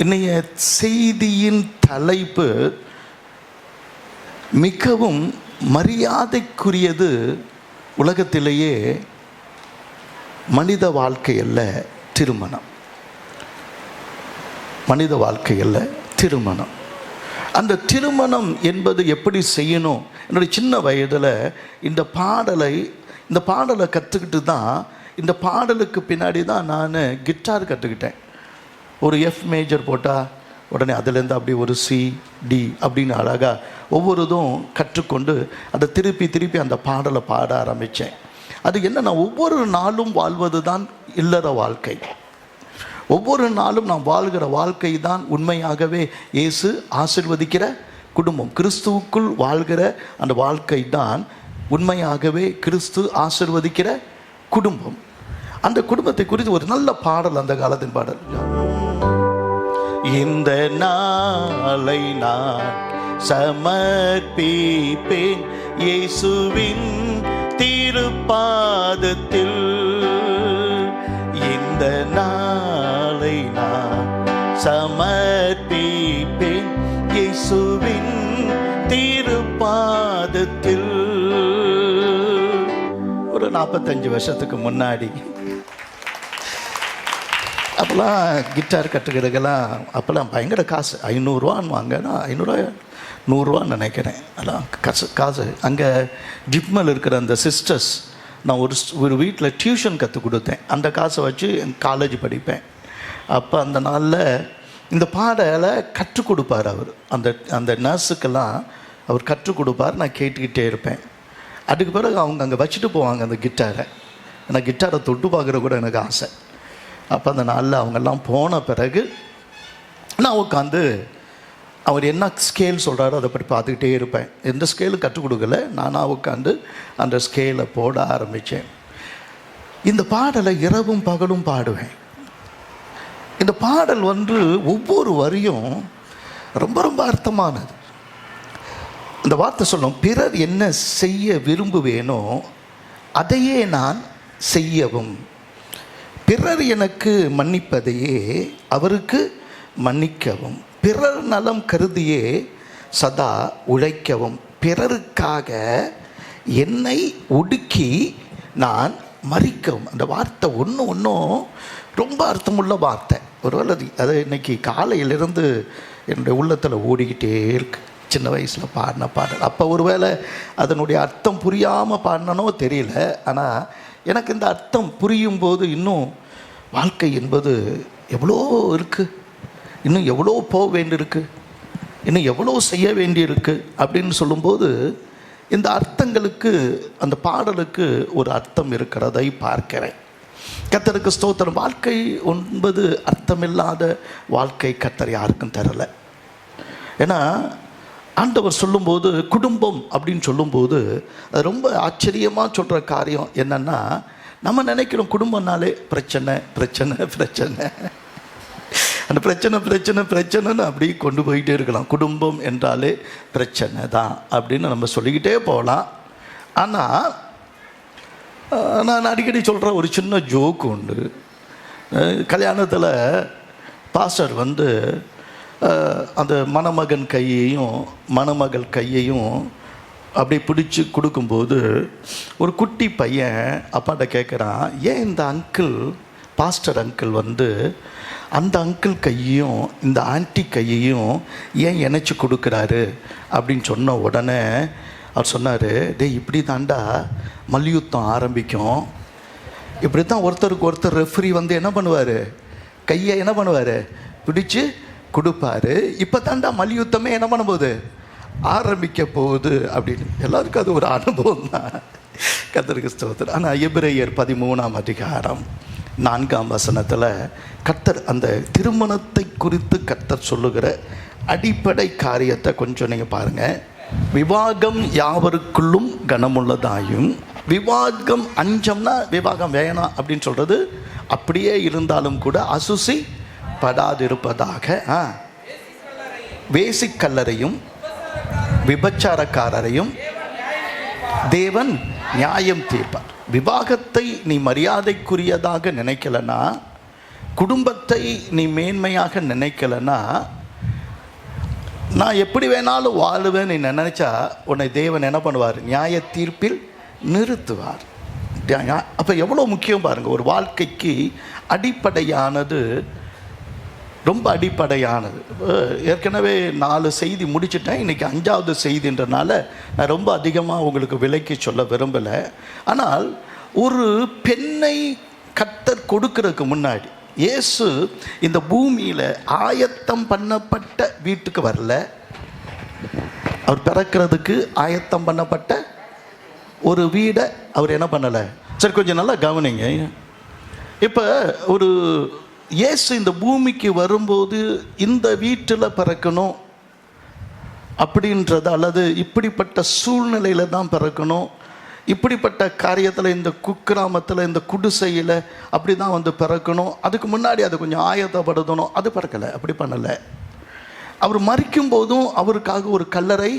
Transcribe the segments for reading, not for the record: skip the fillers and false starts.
இன்னைய செய்தியின் தலைப்பு மிகவும் மரியாதைக்குரியது. உலகத்திலேயே மனித வாழ்க்கை அல்ல திருமணம். மனித வாழ்க்கை அல்ல திருமணம். அந்த திருமணம் என்பது எப்படி செய்யணும்? என்னுடைய சின்ன வயதில் இந்த பாடலை கற்றுக்கிட்டு தான், இந்த பாடலுக்கு பின்னாடி தான் நான் கிட்டார் கற்றுக்கிட்டேன். ஒரு எஃப் மேஜர் போட்டால் உடனே அதுலேருந்து அப்படி ஒரு சி டி அப்படின்னு அழகாக ஒவ்வொருதும் கற்றுக்கொண்டு அதை திருப்பி அந்த பாடலை பாட ஆரம்பித்தேன். அது என்னன்னா, ஒவ்வொரு நாளும் வாழ்வது தான் இல்லற வாழ்க்கை. ஒவ்வொரு நாளும் நாம் வாழ்கிற வாழ்க்கை தான் உண்மையாகவே இயேசு ஆசீர்வதிக்கிற குடும்பம். கிறிஸ்துவுக்குள் வாழ்கிற அந்த வாழ்க்கை தான் உண்மையாகவே கிறிஸ்து ஆசீர்வதிக்கிற குடும்பம். அந்த குடும்பத்தை குறித்து ஒரு நல்ல பாடல், அந்த காலத்தின் பாடல். இந்த நாளை நான் சமர்ப்பிப்பேன் இயேசுவின் திருப்பாதத்தில். இந்த நாளை நான் சமர்ப்பிப்பேன் இயேசுவின் திருப்பாதத்தில். ஒரு 45 வருஷத்துக்கு முன்னாடி அப்போல்லாம் கிட்டார் கற்றுக்கிறதுக்கெல்லாம் அப்போல்லாம் பயங்கர காசு. 500 வாங்கன்னா 500 100 நினைக்கிறேன். அதெல்லாம் காசு. அங்கே ஜிப்மல் இருக்கிற அந்த சிஸ்டர்ஸ், நான் ஒரு வீட்டில் டியூஷன் கற்றுக் கொடுத்தேன். அந்த காசை வச்சு காலேஜ் படிப்பேன். அப்போ அந்த நாளில் இந்த பாடலை கற்றுக் கொடுப்பார் அவர். அந்த நர்ஸுக்கெல்லாம் அவர் கற்றுக் கொடுப்பார். நான் கேட்டுக்கிட்டே இருப்பேன். அதுக்கு பிறகு அவங்க அங்கே வச்சுட்டு போவாங்க அந்த கிட்டாரை. எனக்கு கிட்டாரை தொட்டு பார்க்குற கூட எனக்கு ஆசை. அப்போ அந்த நாளில் அவங்கெல்லாம் போன பிறகு நான் உட்காந்து அவர் என்ன ஸ்கேல் சொல்கிறாரோ அதை பற்றி பார்த்துக்கிட்டே இருப்பேன். எந்த ஸ்கேலும் கற்றுக் கொடுக்கல, நானாக உட்காந்து அந்த ஸ்கேலை போட ஆரம்பித்தேன். இந்த பாடலை இரவும் பகலும் பாடுவேன். இந்த பாடல் ஒவ்வொரு வரியும் ரொம்ப ரொம்ப அர்த்தமானது. அந்த வார்த்தை சொல்லும், பிறர் என்ன செய்ய விரும்புவேனோ அதையே நான் செய்யவும், பிறர் எனக்கு மன்னிப்பதையே அவருக்கு மன்னிக்கவும், பிறர் நலம் கருதியே சதா உழைக்கவும், பிறருக்காக என்னை ஒடுக்கி நான் மறிக்கவும். அந்த வார்த்தை ஒன்றும் ரொம்ப அர்த்தமுள்ள வார்த்தை. ஒருவேளை அதை இன்னைக்கு காலையிலிருந்து என்னுடைய உள்ளத்தில் ஓடிக்கிட்டே இருக்கு. சின்ன வயசில் பாடின பாடல். அப்போ ஒருவேளை அதனுடைய அர்த்தம் புரியாமல் பாடினனோ தெரியல. ஆனால் எனக்கு இந்த அர்த்தம் புரியும் போது இன்னும் வாழ்க்கை என்பது எவ்வளோ இருக்குது, இன்னும் எவ்வளோ போக வேண்டியிருக்கு, இன்னும் எவ்வளோ செய்ய வேண்டியிருக்கு அப்படின்னு சொல்லும்போது இந்த அர்த்தங்களுக்கு, அந்த பாடலுக்கு ஒரு அர்த்தம் இருக்கிறதை பார்க்கிறேன். கர்த்தருக்கு ஸ்தோத்திரம். வாழ்க்கை என்பது அர்த்தமில்லாத வாழ்க்கை கர்த்தர் யாருக்கும் தரலை. ஏன்னா ஆண்டவர் சொல்லும்போது, குடும்பம் அப்படின்னு சொல்லும்போது அது ரொம்ப ஆச்சரியமாக சொல்கிற காரியம் என்னென்னா, நம்ம நினைக்கிறோம் குடும்பம்னாலே பிரச்சனை பிரச்சனை பிரச்சனை, அந்த பிரச்சனைன்னு அப்படி கொண்டு போயிட்டே இருக்கலாம். குடும்பம் என்றாலே பிரச்சனை தான் அப்படின்னு நம்ம சொல்லிக்கிட்டே போகலாம். ஆனால் நான் அடிக்கடி சொல்கிற ஒரு சின்ன ஜோக்கு உண்டு. கல்யாணத்தில் பாஸ்டர் அந்த மணமகன் கையையும் மணமகள் கையையும் அப்படி பிடிச்சி கொடுக்கும்போது ஒரு குட்டி பையன் அப்பாட்ட கேட்குறான், ஏன் இந்த பாஸ்டர் அங்கிள் அந்த அங்கிள் கையையும் இந்த ஆன்டி கையையும் ஏன் இணைச்சி கொடுக்குறாரு அப்படின்னு சொன்ன உடனே அவர் சொன்னார், டேய் இப்படி தாண்டா மல்யுத்தம் ஆரம்பிக்கும். இப்படி தான் ஒருத்தருக்கு ஒருத்தர் ரெஃப்ரி என்ன பண்ணுவார், கையை என்ன பண்ணுவார், பிடிச்சு கொடுப்பாரு. இப்போ தாண்டா மல்யுத்தமே என்ன பண்ணும்போது ஆரம்பிக்க போகுது அப்படின்னு. எல்லாருக்கும் அது ஒரு அனுபவம் தான். கர்த்தருக்கு ஸ்தோத்திரம். ஆனால் எபிரேயர் 13ஆம் அதிகாரம் 4ஆம் வசனத்தில் கர்த்தர் அந்த திருமணத்தை குறித்து கர்த்தர் சொல்லுகிற அடிப்படை காரியத்தை கொஞ்சம் நீங்கள் பாருங்கள். விவாகம் யாவருக்குள்ளும் கனமுள்ளதாயும், விவாகம் அஞ்சம்னா விவாகம் வேணாம் அப்படின்னு சொல்கிறது, அப்படியே இருந்தாலும் கூட அசுசி படாதிருப்பதாக, வேசிக்கல்லரையும் விபச்சாரக்காரரையும் தேவன் நியாயம் தீர்ப்பார். விவாகத்தை நீ மரியாதைக்குரியதாக நினைக்கலன்னா குடும்பத்தை நீ மேன்மையாக நினைக்கலன்னா, நான் எப்படி வேணாலும் வாழுவேன் நீ நினைச்சா உன்னை தேவன் என்ன பண்ணுவார்? நியாய தீர்ப்பில் நிறுத்துவார். அப்போ எவ்வளோ முக்கியம் பாருங்கள். ஒரு வாழ்க்கைக்கு அடிப்படையானது, ரொம்ப அடிப்படையானது. ஏற்கனவே 4 செய்தி முடிச்சுட்டேன். இன்றைக்கி 5வது செய்தின்றனால நான் ரொம்ப அதிகமாக உங்களுக்கு விலைக்கு சொல்ல விரும்பலை. ஆனால் ஒரு பெண்ணை கர்த்தர் கொடுக்கறதுக்கு முன்னாடி, இயேசு இந்த பூமியில் ஆயத்தம் பண்ணப்பட்ட வீட்டுக்கு வரல. அவர் பிறக்கிறதுக்கு ஆயத்தம் பண்ணப்பட்ட ஒரு வீடை அவர் என்ன பண்ணலை. சரி, கொஞ்சம் நல்லா கவனிங்க. இப்போ ஒரு இயேசு இந்த பூமிக்கு வரும்போது இந்த வீட்டில் பிறக்கணும் அப்படின்றது, அல்லது இப்படிப்பட்ட சூழ்நிலையில் தான் பிறக்கணும், இப்படிப்பட்ட காரியத்தில், இந்த குக்கிராமத்தில், இந்த குடிசையில் அப்படி தான் வந்து பிறக்கணும், அதுக்கு முன்னாடி அதை கொஞ்சம் ஆயத்தப்படுத்தணும், அது பிறக்கலை. அப்படி பண்ணலை. அவர் மரிக்கும் போதும் அவருக்காக ஒரு கல்லறை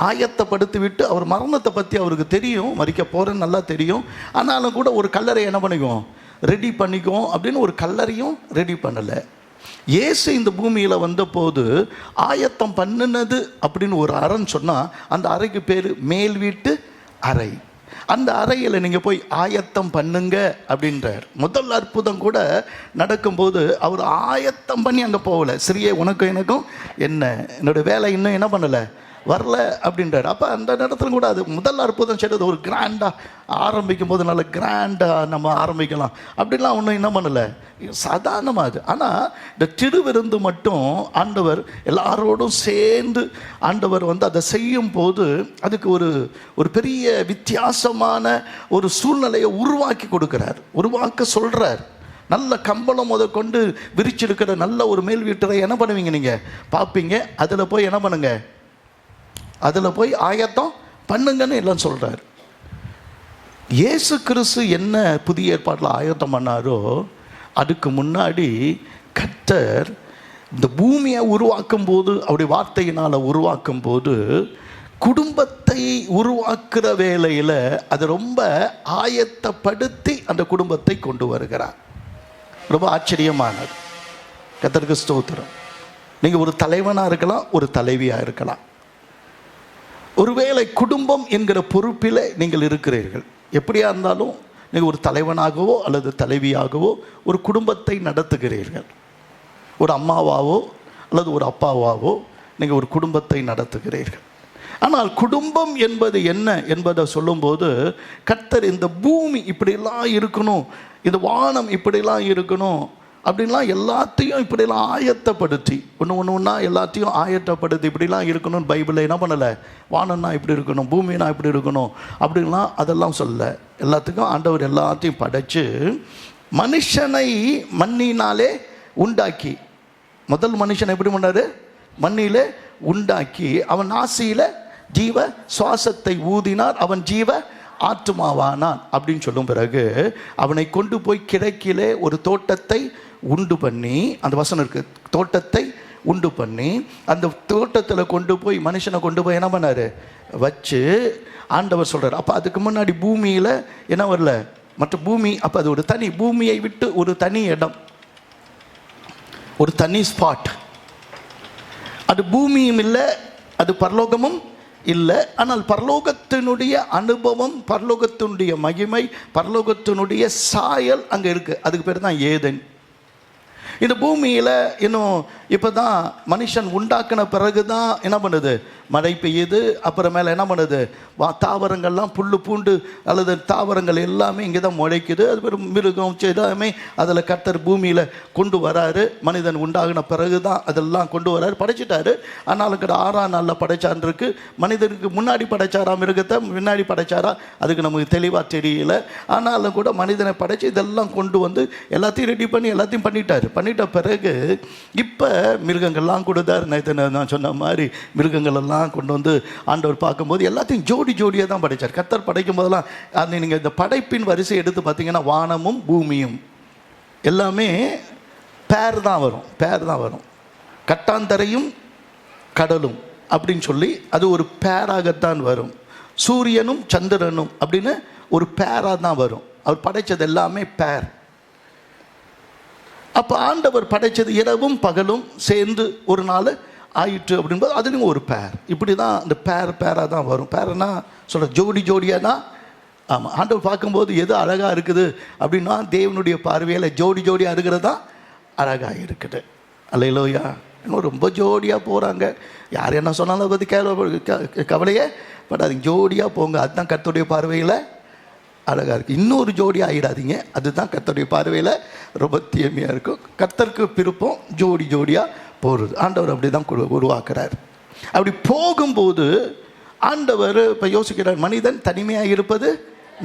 ஆயத்தப்படுத்தி விட்டு, அவர் மரணத்தை பற்றி அவருக்கு தெரியும், மரிக்க போகிறேன்னு நல்லா தெரியும். ஆனாலும் கூட ஒரு கல்லறை என்ன பண்ணிக்குவோம், ரெடி பண்ணிக்குவோம் அப்படின்னு ஒரு கல்லறையும் ரெடி பண்ணலை. இயேசு இந்த பூமியில் வந்தபோது ஆயத்தம் பண்ணினது அப்படின்னு ஒரு அறைன்னு சொன்னால், அந்த அறைக்கு பேர் மேல் வீட்டு அறை. அந்த அறையில் நீங்கள் போய் ஆயத்தம் பண்ணுங்க அப்படின்றார். முதல் அற்புதம் கூட நடக்கும்போது அவர் ஆயத்தம் பண்ணி அங்கே போகலை. சிறிய உனக்கும் எனக்கும் என்ன, என்னோடய வேலை இன்னும் என்ன பண்ணலை, வரல அப்படின்றார். அப்போ அந்த நேரத்தில் கூட அது முதல் அற்புதம் செய்கிறது ஒரு கிராண்டாக ஆரம்பிக்கும் போது நல்ல கிராண்டாக நம்ம ஆரம்பிக்கலாம் அப்படின்லாம் ஒன்றும் என்ன பண்ணலை, சாதாரணமாக அது. ஆனால் இந்த திருவிருந்து மட்டும் ஆண்டவர் எல்லாரோடும் சேர்ந்து ஆண்டவர் வந்து அதை செய்யும் போது அதுக்கு ஒரு பெரிய வித்தியாசமான ஒரு சூழ்நிலையை உருவாக்கி கொடுக்குறார், உருவாக்க சொல்கிறார். நல்ல கம்பளம் முத கொண்டு விரிச்சிருக்கிற நல்ல ஒரு மேல் வீட்டரை என்ன பண்ணுவீங்க, நீங்கள் பார்ப்பீங்க. அதில் போய் என்ன பண்ணுங்க, அதில் போய் ஆயத்தம் பண்ணுங்கன்னு எல்லாம் சொல்கிறார். இயேசு கிறிஸ்து என்ன புதிய ஏற்பாட்டில் ஆயத்தம் பண்ணாரோ, அதுக்கு முன்னாடி கர்த்தர் இந்த பூமியை உருவாக்கும் போது, அவருடைய வார்த்தையினால் உருவாக்கும் போது, குடும்பத்தை உருவாக்குற வேலையில் அதை ரொம்ப ஆயத்தப்படுத்தி அந்த குடும்பத்தை கொண்டு வருகிறார். ரொம்ப ஆச்சரியமானது. கர்த்தருக்கு ஸ்தோத்திரம். நீங்கள் ஒரு தலைவனாக இருக்கலாம், ஒரு தலைவியாக இருக்கலாம். ஒருவேளை குடும்பம் என்கிற பொறுப்பில் நீங்கள் இருக்கிறீர்கள். எப்படியா இருந்தாலும் நீங்கள் ஒரு தலைவனாகவோ அல்லது தலைவியாகவோ ஒரு குடும்பத்தை நடத்துகிறீர்கள். ஒரு அம்மாவாவோ அல்லது ஒரு அப்பாவாவோ நீங்கள் ஒரு குடும்பத்தை நடத்துகிறீர்கள். ஆனால் குடும்பம் என்பது என்ன என்பதை சொல்லும்போது, கர்த்தர் இந்த பூமி இப்படிலாம் இருக்கணும், இந்த வானம் இப்படிலாம் இருக்கணும் அப்படின்லாம் எல்லாத்தையும் இப்படிலாம் ஆயத்தப்படுத்தி ஒன்றா எல்லாத்தையும் ஆயத்தப்படுத்தி இப்படிலாம் இருக்கணும்னு பைபிளில் என்ன பண்ணலை. வானம்னா இப்படி இருக்கணும், பூமினா இப்படி இருக்கணும் அப்படின்லாம் அதெல்லாம் சொல்ல. எல்லாத்துக்கும் ஆண்டவர் எல்லாத்தையும் படைச்சு மனுஷனை மண்ணினாலே உண்டாக்கி, முதல் மனுஷனை எப்படி பண்ணார், மண்ணிலே உண்டாக்கி அவன் நாசியில் ஜீவ சுவாசத்தை ஊதினார், அவன் ஜீவ ஆத்துமாவானான் அப்படின்னு சொல்லும் பிறகு அவனை கொண்டு போய் கிழக்கிலே ஒரு தோட்டத்தை உண்டு பண்ணி, அந்த வசனம் இருக்குது, தோட்டத்தை உண்டு பண்ணி அந்த தோட்டத்தில் கொண்டு போய் மனுஷனை கொண்டு போய் என்ன பண்ணார், வச்சு ஆண்டவர் சொல்கிறார். அப்போ அதுக்கு முன்னாடி பூமியில் என்ன வரல, மற்ற பூமி, அப்போ அது ஒரு தனி பூமியை விட்டு ஒரு தனி இடம், ஒரு தனி ஸ்பாட். அது பூமியும் இல்லை, அது பரலோகமும் இல்லை. ஆனால் பரலோகத்தினுடைய அனுபவம், பரலோகத்தினுடைய மகிமை, பரலோகத்தினுடைய சாயல் அங்கே இருக்குது. அதுக்கு பேர் தான் ஏதேன். இந்த பூமியில் இன்னும் இப்போ தான் மனுஷன் உண்டாக்கின பிறகு தான் என்ன பண்ணுது, மழை பெய்யுது. அப்புறமேல என்ன பண்ணுது, தாவரங்கள்லாம் புல் பூண்டு அல்லது தாவரங்கள் எல்லாமே இங்கே தான் முளைக்குது. அது ஒரு மிருகம் எல்லாமே அதில் கர்த்தர் பூமியில் கொண்டு வராரு. மனிதன் உண்டாகின பிறகு தான் அதெல்லாம் கொண்டு வராரு, படைச்சிட்டாரு. ஆனாலும் கூட 6ஆம் நாளில் படைச்சான் இருக்கு. மனிதனுக்கு முன்னாடி படைச்சாரா மிருகத்தை, முன்னாடி படைச்சாரா அதுக்கு நமக்கு தெளிவாக தெரியல. ஆனாலும் கூட மனிதனை படைச்சு இதெல்லாம் கொண்டு வந்து எல்லாத்தையும் ரெடி பண்ணி எல்லாத்தையும் பண்ணிட்ட பிறகு இப்போ மிருகங்கள்லாம் கொடுத்தார். நேற்று நான் சொன்ன மாதிரி மிருகங்கள் எல்லாம் கொண்டு வந்து ஆண்டவர் பார்க்கும்போது எல்லாத்தையும் ஜோடியாக தான் படைத்தார். கர்த்தர் படைக்கும் போதெல்லாம் அந்த நீங்கள் இந்த படைப்பின் வரிசை எடுத்து பார்த்தீங்கன்னா வானமும் பூமியும் எல்லாமே பேர் தான் வரும். கட்டாந்தரையும் கடலும் அப்படின்னு சொல்லி அது ஒரு பேராகத்தான் வரும். சூரியனும் சந்திரனும் அப்படின்னு ஒரு பேராக தான் வரும். அவர் படைத்தது எல்லாமே பேர். அப்போ ஆண்டவர் படைச்சது இரவும் பகலும் சேர்ந்து ஒரு நாள் ஆயிற்று அப்படின்போது அதுலேயும் ஒரு பேர். இப்படி தான் அந்த பேராக தான் வரும். பேர்னா சொல்கிற ஜோடியாக தான். ஆமாம், ஆண்டவர் பார்க்கும்போது எது அழகாக இருக்குது அப்படின்னா தேவனுடைய பார்வையில் ஜோடியாக இருக்கிறது தான் அழகாக இருக்குது. அல்லேலூயா. இன்னும் ரொம்ப ஜோடியாக போகிறாங்க, யார் என்ன சொன்னாலும் அதை பற்றி கவலையே படாதீங்க, ஜோடியாக போங்க, அதுதான் கர்த்தருடைய பார்வையில் அழகாக இருக்குது. இன்னொரு ஜோடியாக ஆகிடாதீங்க, அதுதான் கர்த்தருடைய பார்வையில் ரொம்ப தீமையாக இருக்கும். கர்த்தருக்கு விருப்பம் ஜோடியாக போகிறது. ஆண்டவர் அப்படி தான் உருவாக்குறார். அப்படி போகும்போது ஆண்டவர் இப்போ யோசிக்கிறார், மனிதன் தனிமையாக இருப்பது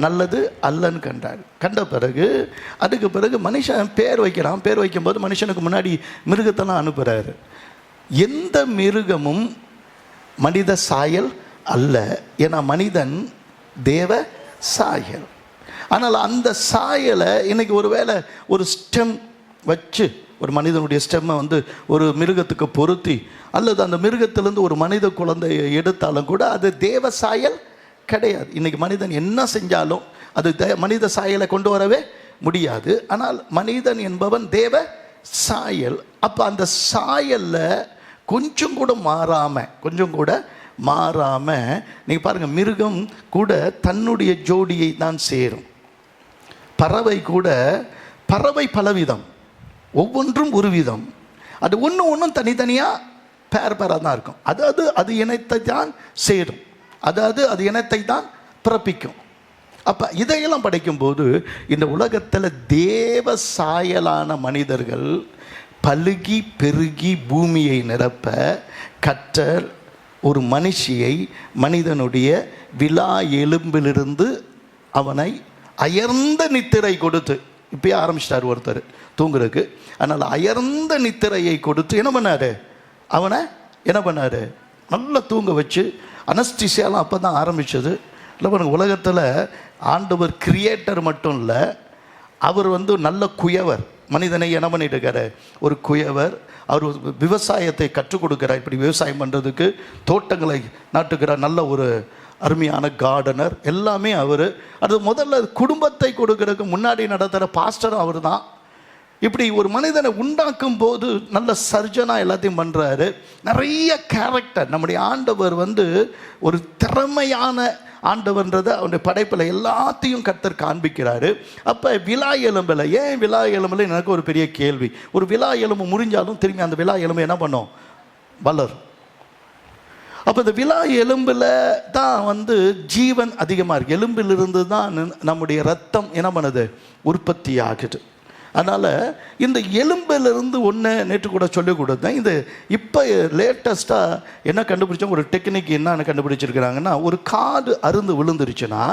நல்லது அல்லன்னு கண்டார். கண்ட பிறகு அதுக்கு பிறகு மனுஷன் பேர் வைக்கிறான். பேர் வைக்கும்போது மனுஷனுக்கு முன்னாடி மிருகத்தெல்லாம் அனுப்புகிறாரு. எந்த மிருகமும் மனித சாயல் அல்ல, ஏன்னா மனிதன் தேவ சாயல். ஆனால் அந்த சாயலை இன்னைக்கு ஒருவேளை ஒரு ஸ்டெம் வச்சு ஒரு மனிதனுடைய ஸ்டெம்மை ஒரு மிருகத்துக்கு பொருத்தி அல்லது அந்த மிருகத்திலேருந்து ஒரு மனித குழந்தையை எடுத்தாலும் கூட அது தேவ சாயல் கிடையாது. இன்றைக்கி மனிதன் என்ன செஞ்சாலும் அது மனித சாயலை கொண்டு வரவே முடியாது. ஆனால் மனிதன் என்பவன் தேவ சாயல். அப்போ அந்த சாயலில் கொஞ்சம் கூட மாறாமல் நீங்கள் பாருங்கள், மிருகம் கூட தன்னுடைய ஜோடியை தான் சேரும். பறவை பலவிதம், ஒவ்வொன்றும் ஒரு விதம். அது ஒன்றும் தனித்தனியாக பேராக தான் இருக்கும். அது இனத்தை தான் சேரும், அது இனத்தை தான் பிறப்பிக்கும். அப்போ இதையெல்லாம் படைக்கும்போது இந்த உலகத்தில் தேவ சாயலான மனிதர்கள் பலுகி பெருகி பூமியை நிரப்ப கர்த்தர் ஒரு மனிதனுடைய விலா எலும்பிலிருந்து அவனை அயர்ந்த நித்திரை கொடுத்து, இப்பயே ஆரம்பிச்சிட்டார் ஒருத்தர் தூங்குறதுக்கு. அதனால் அயர்ந்த நித்திரையை கொடுத்து அவனை என்ன பண்ணார், நல்லா தூங்க வச்சு. அனஸ்டிசியாலாம் அப்போ தான் ஆரம்பித்தது. இல்லை பாருங்க, உலகத்தில் ஆண்டவர் கிரியேட்டர் மட்டும் இல்லை, அவர் நல்ல குயவர். மனிதனை என்ன பண்ணிட்டு இருக்காரு, ஒரு குயவர். அவர் விவசாயத்தை கற்றுக் கொடுக்கிறார், இப்படி விவசாயம் பண்ணுறதுக்கு, தோட்டங்களை நாட்டுக்கிறார். நல்ல ஒரு அருமையான கார்டனர், எல்லாமே அவர். அது முதல்ல குடும்பத்தை கொடுக்கறதுக்கு முன்னாடி நடத்துகிற பாஸ்டரும் அவர் தான். இப்படி ஒரு மனிதனை உண்டாக்கும் போது நல்ல சர்ஜனாக எல்லாத்தையும் பண்ணுறாரு. நிறைய கேரக்டர். நம்முடைய ஆண்டவர் ஒரு திறமையான ஆண்டவன்றதை அவனுடைய படைப்பில் எல்லாத்தையும் கர்த்தர் காண்பிக்கிறாரு. அப்போ விலா எலும்பில், ஏன் விலா எலும்பில் எனக்கு ஒரு பெரிய கேள்வி. ஒரு விலா எலும்பு முறிஞ்சாலும் திரும்பி அந்த விலா எலும்பு என்ன பண்ணும், வளரும். அப்போ இந்த விலா எலும்பில் தான் ஜீவன் அதிகமாக இருக்குது. எலும்பிலிருந்து தான் நம்முடைய ரத்தம் என்ன பண்ணுது, உற்பத்தி ஆகுது. அதனால் இந்த எலும்பிலிருந்து ஒன்று நேற்று கூட சொல்லிக் கொடுத்தேன். இந்த இப்போ லேட்டஸ்ட்டாக என்ன கண்டுபிடிச்சோம், ஒரு டெக்னிக் என்ன கண்டுபிடிச்சிருக்கிறாங்கன்னா, ஒரு காது அருந்து விழுந்துருச்சுன்னா,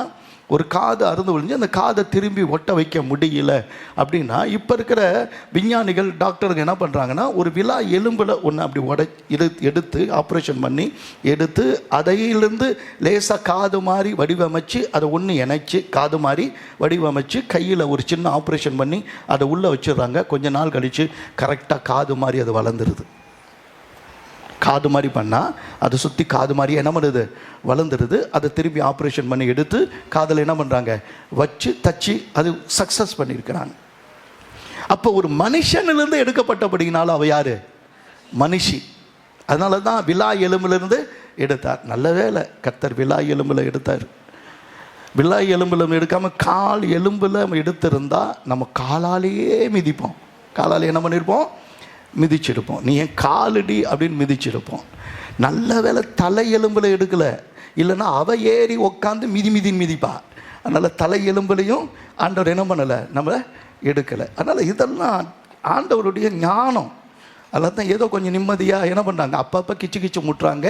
அந்த காதை திரும்பி ஒட்ட வைக்க முடியல அப்படின்னா, இப்போ இருக்கிற விஞ்ஞானிகள் டாக்டருங்க என்ன பண்ணுறாங்கன்னா, ஒரு விலா எலும்பில் ஒன்று அப்படி எடுத்து ஆப்ரேஷன் பண்ணி எடுத்து அதையிலிருந்து லேசாக காது மாதிரி வடிவமைச்சு அதை ஒன்று இணைச்சி காது மாதிரி வடிவமைச்சு கையில் ஒரு சின்ன ஆப்ரேஷன் பண்ணி அதை உள்ளே வச்சிடுறாங்க. கொஞ்ச நாள் கழித்து கரெக்டாக காது மாதிரி அது வளர்ந்துருது. காது மாதிரி பண்ணால் அதை சுற்றி காது மாதிரி என்ன பண்ணுது, வளர்ந்துருது. அதை திருப்பி ஆப்ரேஷன் பண்ணி எடுத்து காதில் என்ன பண்ணுறாங்க, வச்சு தச்சு அது சக்ஸஸ் பண்ணியிருக்கிறாங்க. அப்போ ஒரு மனுஷனிலிருந்து எடுக்கப்பட்டபடினாலும் அவ யார், மனுஷி. அதனால தான் விலா எலும்பிலிருந்து எடுத்தார். நல்ல வேலை கர்த்தர் விலா எலும்பில் எடுத்தார். விலா எலும்பில் எடுக்காமல் கால் எலும்பில் எடுத்திருந்தால் நம்ம காலாலேயே மிதிப்போம். காலாலே என்ன பண்ணியிருப்போம், மிதிச்சிருப்போம். நீ ஏன் காலடி அப்படின்னு மிதிச்சிருப்போம். நல்ல வேலை தலை எலும்பில் எடுக்கலை, இல்லைன்னா அவ ஏறி உக்காந்து மிதிப்பா. அதனால் தலை எலும்புலையும் ஆண்டவர் என்ன பண்ணலை, நம்ம எடுக்கலை. அதனால் இதெல்லாம் ஆண்டவருடைய ஞானம். அதில் தான் ஏதோ கொஞ்சம் நிம்மதியாக என்ன பண்ணுறாங்க, அப்பப்போ கிச்சு முட்டுறாங்க.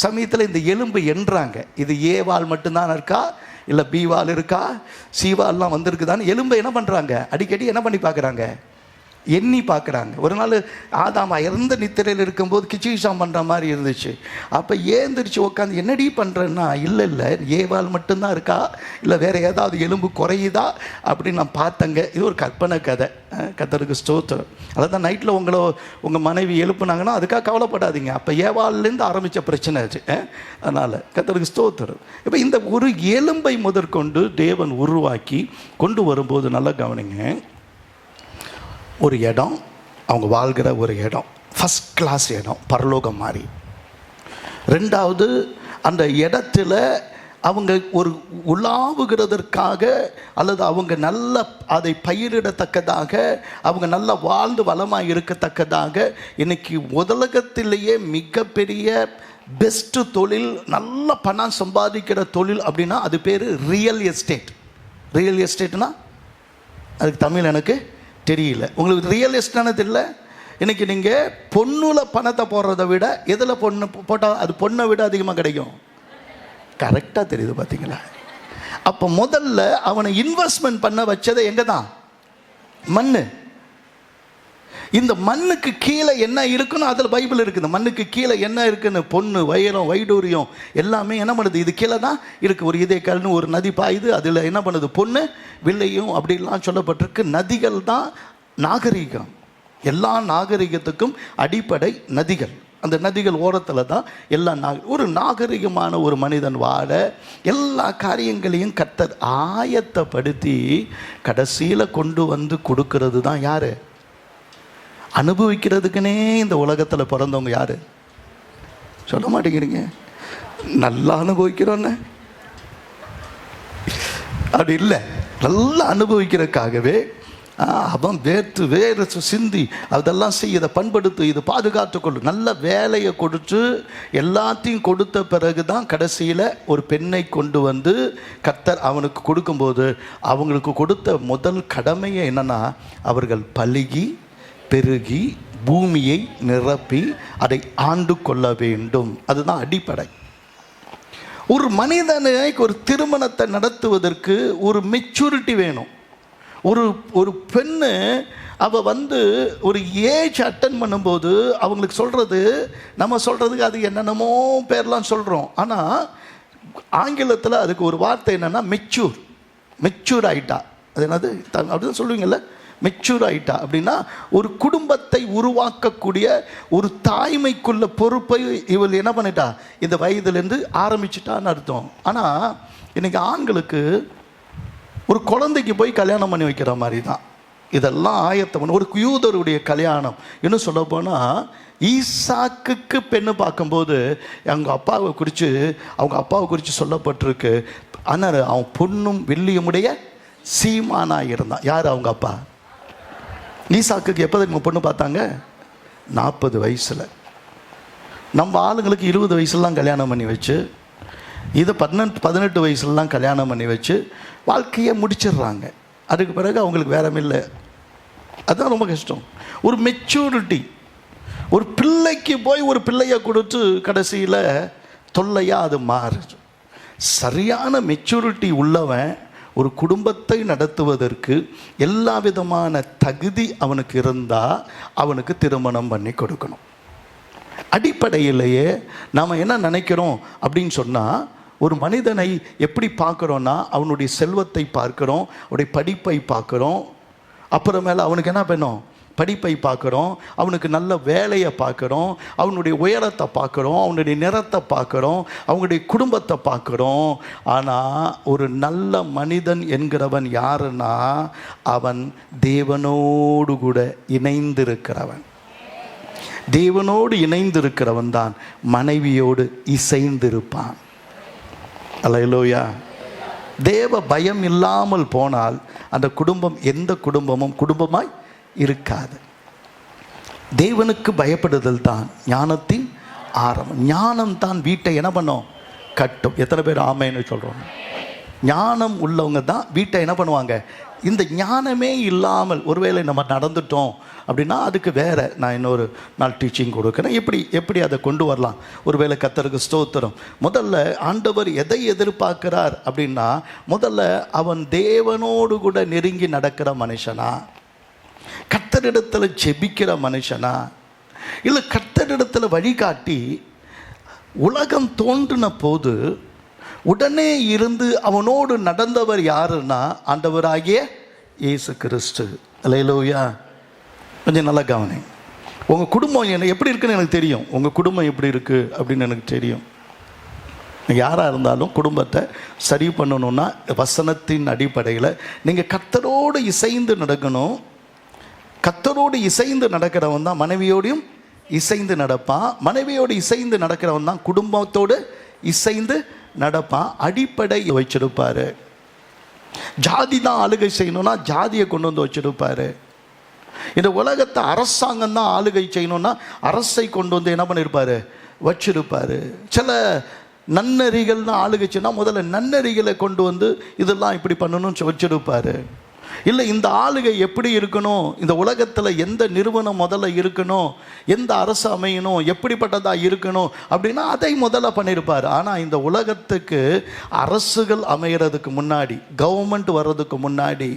சமயத்தில் இந்த எலும்பு எண்ணுறாங்க, இது ஏ வால் மட்டும்தான் இருக்கா, இல்லை பி வால் இருக்கா, சி வால்லாம் வந்திருக்குதான்னு எலும்பை என்ன பண்ணுறாங்க, அடிக்கடி என்ன பண்ணி பார்க்குறாங்க, எண்ணி பார்க்குறாங்க. ஒரு நாள் ஆதாம் இறந்த நித்திரையில் இருக்கும்போது கிச்சிகிச்சாம் பண்ணுற மாதிரி இருந்துச்சு. அப்போ ஏந்திரிச்சு உட்காந்து என்னடி பண்ணுறேன்னா, இல்லை ஏவால் மட்டும்தான் இருக்கா, இல்லை வேறு ஏதாவது எலும்பு குறையுதா அப்படின்னு நான் பார்த்தேங்க. இது ஒரு கற்பனை கதை. கர்த்தருக்கு ஸ்தோத்திரம். அதை தான் நைட்டில் உங்கள் மனைவி எழுப்புனாங்கன்னா அதுக்காக கவலைப்படாதீங்க, அப்போ ஏவால்லேருந்து ஆரம்பித்த பிரச்சனை ஆச்சு. அதனால் கர்த்தருக்கு ஸ்தோத்திரம். இப்போ இந்த ஒரு எலும்பை முதற்கொண்டு தேவன் உருவாக்கி கொண்டு வரும்போது நல்லா கவனிங்க, ஒரு இடம், அவங்க வாழ்கிற ஒரு இடம் ஃபஸ்ட் கிளாஸ் இடம், பரலோகம் மாதிரி. ரெண்டாவது, அந்த இடத்துல அவங்க ஒரு உலாவுகிறதற்காக அல்லது அவங்க நல்ல அதை பயிரிடத்தக்கதாக, அவங்க நல்லா வாழ்ந்து வளமாக இருக்கத்தக்கதாக, இன்னைக்கு உலகத்திலேயே மிகப்பெரிய பெஸ்ட்டு தொழில், நல்ல பணம் சம்பாதிக்கிற தொழில் அப்படின்னா அது பேர் ரியல் எஸ்டேட். ரியல் எஸ்டேட்னா அதுக்கு தமிழ் எனக்கு தெரியல. உங்களுக்கு ரியல் எஸ்டேட்னு தெரியல? இன்றைக்கி நீங்கள் பொண்ணில் பணத்தை போடுறத விட எதில் பொண்ணு போட்டால் அது பொண்ணை விட அதிகமாக கிடைக்கும். கரெக்டாக தெரியுது பார்த்தீங்களா? அப்போ முதல்ல அவனை இன்வெஸ்ட்மெண்ட் பண்ண வச்சதை எங்கே தான்? மண். இந்த மண்ணுக்கு கீழே என்ன இருக்குன்னு அதில் பைபிள் இருக்குது. மண்ணுக்கு கீழே என்ன இருக்குன்னு, பொண்ணு, வைரம், வைடூரியம் எல்லாமே என்ன பண்ணுது? இது கீழே தான் இருக்குது. ஒரு இதயக்கல்னு ஒரு நதி பாயுது, அதில் என்ன பண்ணுது? பொண்ணு, வில்லையும் அப்படிலாம் சொல்லப்பட்டிருக்கு. நதிகள் தான் நாகரிகம். எல்லா நாகரிகத்துக்கும் அடிப்படை நதிகள். அந்த நதிகள் ஓரத்தில் தான் எல்லா ஒரு நாகரிகமான ஒரு மனிதன் வாழ எல்லா காரியங்களையும் கர்த்தர் ஆயத்தப்படுத்தி கடைசியில் கொண்டு வந்து கொடுக்கறது தான் யார்? அனுபவிக்கிறதுக்குனே இந்த உலகத்தில் பிறந்தவங்க யார்? சொல்ல மாட்டேங்கிறீங்க. நல்லா அனுபவிக்கிறோன்னு அப்படி இல்லை. நல்லா அனுபவிக்கிறதுக்காகவே அவன் வேறு சிந்தி அதெல்லாம் செய்ய, இதை பண்படுத்து, இதை பாதுகாத்துக்கொள்ளு, நல்ல வேலையை கொடுத்து எல்லாத்தையும் கொடுத்த பிறகு தான் கடைசியில் ஒரு பெண்ணை கொண்டு வந்து கர்த்தர் அவனுக்கு கொடுக்கும்போது அவங்களுக்கு கொடுத்த முதல் கடமையை என்னன்னா, அவர்கள் பலுகி பெருகி பூமியை நிரப்பி அதை ஆண்டு கொள்ள வேண்டும். அதுதான் அடிப்படை. ஒரு மனிதனுக்கு ஒரு திருமணத்தை நடத்துவதற்கு ஒரு மெச்சூரிட்டி வேணும். ஒரு பெண்ணு அவள் வந்து ஒரு ஏஜ் அட்டன் பண்ணும்போது அவங்களுக்கு சொல்கிறது, நம்ம சொல்கிறதுக்கு அது என்னென்னமோ பேர்லாம் சொல்கிறோம். ஆனால் ஆங்கிலத்தில் அதுக்கு ஒரு வார்த்தை என்னென்னா மெச்சூர் ஆகிட்டா. அது என்னது அப்படிதான் சொல்லுவீங்கள்ல, மெச்சூர் ஆகிட்டா அப்படின்னா ஒரு குடும்பத்தை உருவாக்கக்கூடிய ஒரு தாய்மைக்குள்ள பொறுப்பை இவள் என்ன பண்ணிட்டா, இந்த வயதுலேருந்து ஆரம்பிச்சிட்டான்னு அர்த்தம். ஆனால் இன்றைக்கி ஆண்களுக்கு ஒரு குழந்தைக்கு போய் கல்யாணம் பண்ணி வைக்கிற மாதிரி தான் இதெல்லாம் ஆயத்தம் பண்ண. ஒரு யூதருடைய கல்யாணம் இன்னும் சொல்ல போனால், ஈசாக்குக்கு பெண்ணு பார்க்கும்போது அவங்க அப்பாவை குறித்து சொல்லப்பட்டிருக்கு. ஆனால் அவன் பொண்ணும் வெள்ளியுமுடைய சீமானாக இருந்தான். யார்? அவங்க அப்பா. ஈசாக்குக்கு எப்போ நம்ம பொண்ணு பார்த்தாங்க? 40 வயசில். நம்ம ஆளுங்களுக்கு 20 வயசுலாம் கல்யாணம் பண்ணி வச்சு, இதை 18 வயசுலலாம் கல்யாணம் பண்ணி வச்சு வாழ்க்கையை முடிச்சிடுறாங்க. அதுக்கு பிறகு அவங்களுக்கு வேற இல்லை. அதுதான் ரொம்ப கஷ்டம். ஒரு மெச்சூரிட்டி, ஒரு பிள்ளைக்கு போய் ஒரு பிள்ளையை கொடுத்து கடைசியில் தொல்லையாக அது மாறுது. சரியான மெச்சூரிட்டி உள்ளவன் ஒரு குடும்பத்தை நடத்துவதற்கு எல்லா விதமான தகுதி அவனுக்கு இருந்தால் அவனுக்கு திருமணம் பண்ணி கொடுக்கணும். அடிப்படையிலேயே நாம் என்ன நினைக்கிறோம் அப்படின்னு சொன்னால், ஒரு மனிதனை எப்படி பார்க்குறோன்னா, அவனுடைய செல்வத்தை பார்க்குறோம், அவனுடைய படிப்பை பார்க்குறோம், அப்புறமேல அவனுக்கு என்ன பண்ணும், படிப்பை பார்க்குறோம், அவனுக்கு நல்ல வேலையை பார்க்குறோம், அவனுடைய உயரத்தை பார்க்குறோம், அவனுடைய நிறத்தை பார்க்குறோம், அவனுடைய குடும்பத்தை பார்க்குறோம். ஆனால் ஒரு நல்ல மனிதன் என்கிறவன் யாருன்னா, அவன் தேவனோடு கூட இணைந்திருக்கிறவன். தேவனோடு இணைந்திருக்கிறவன் தான் மனைவியோடு இசைந்திருப்பான். அல்லேலூயா. தேவ பயம் இல்லாமல் போனால் அந்த குடும்பம் எந்த குடும்பமும் குடும்பமாய் இருக்காது. தேவனுக்கு பயப்படுதல் தான் ஞானத்தின் ஆரம்பம். ஞானம் தான் வீட்டை என்ன பண்ணும்? கட்டும். எத்தனை பேர் ஆமைன்னு சொல்கிறோம்? ஞானம் உள்ளவங்க தான் வீட்டை என்ன பண்ணுவாங்க? இந்த ஞானமே இல்லாமல் ஒருவேளை நம்ம நடந்துட்டோம் அப்படின்னா அதுக்கு வேற நான் இன்னொரு நாள் டீச்சிங் கொடுக்குறேன். எப்படி அதை கொண்டு வரலாம். ஒருவேளை கர்த்தருக்கு ஸ்தோத்திரம். முதல்ல ஆண்டவர் எதை எதிர்பார்க்கிறார் அப்படின்னா, முதல்ல அவன் தேவனோடு கூட நெருங்கி நடக்கிற மனுஷனா, கர்த்தரிடத்தில் ஜெபிக்கிற மனுஷனா, இல்லை கர்த்தரிடத்தில் வழிகாட்டி உலகம் தோன்றின போது உடனே இருந்து அவனோடு நடந்தவர் யாருன்னா ஆண்டவராகிய இயேசு கிறிஸ்து. அல்லேலூயா. கொஞ்சம் நல்லா கவனி. உங்கள் குடும்பம் என்ன எப்படி இருக்குன்னு எனக்கு தெரியும். உங்கள் குடும்பம் எப்படி இருக்குது அப்படின்னு எனக்கு தெரியும். யாராக இருந்தாலும் குடும்பத்தை சரி பண்ணணுன்னா வசனத்தின் அடிப்படையில் நீங்கள் கர்த்தரோடு இசைந்து நடக்கணும். கர்த்தரோடு இசைந்து நடக்கிறவன் தான் மனைவியோடையும் இசைந்து நடப்பான். மனைவியோடு இசைந்து நடக்கிறவன் தான் குடும்பத்தோடு இசைந்து நடப்பான். அடிப்படை வச்சிருப்பாரு. ஜாதி தான் ஆளுகை செய்யணும்னா ஜாதியை கொண்டு வந்து வச்சிருப்பாரு. இந்த உலகத்தை அரசாங்கம் தான் ஆளுகை செய்யணும்னா அரசை கொண்டு வந்து என்ன பண்ணியிருப்பாரு, வச்சிருப்பாரு. சில நன்னறிகள் தான் ஆளுகை செய்யணும், முதல்ல நன்னறிகளை கொண்டு வந்து இதெல்லாம் இப்படி பண்ணணும்னு வச்சிருப்பாரு. இல்லை இந்த ஆளுகை எப்படி இருக்கணும், இந்த உலகத்தில் எந்த நிறுவனம் முதல்ல இருக்கணும், எந்த அரசு அமையணும், எப்படிப்பட்டதாக இருக்கணும் அப்படின்னா அதை முதல்ல பண்ணியிருப்பார். ஆனால் இந்த உலகத்துக்கு அரசுகள் அமைகிறதுக்கு முன்னாடி, கவர்மெண்ட் வர்றதுக்கு முன்னாடி,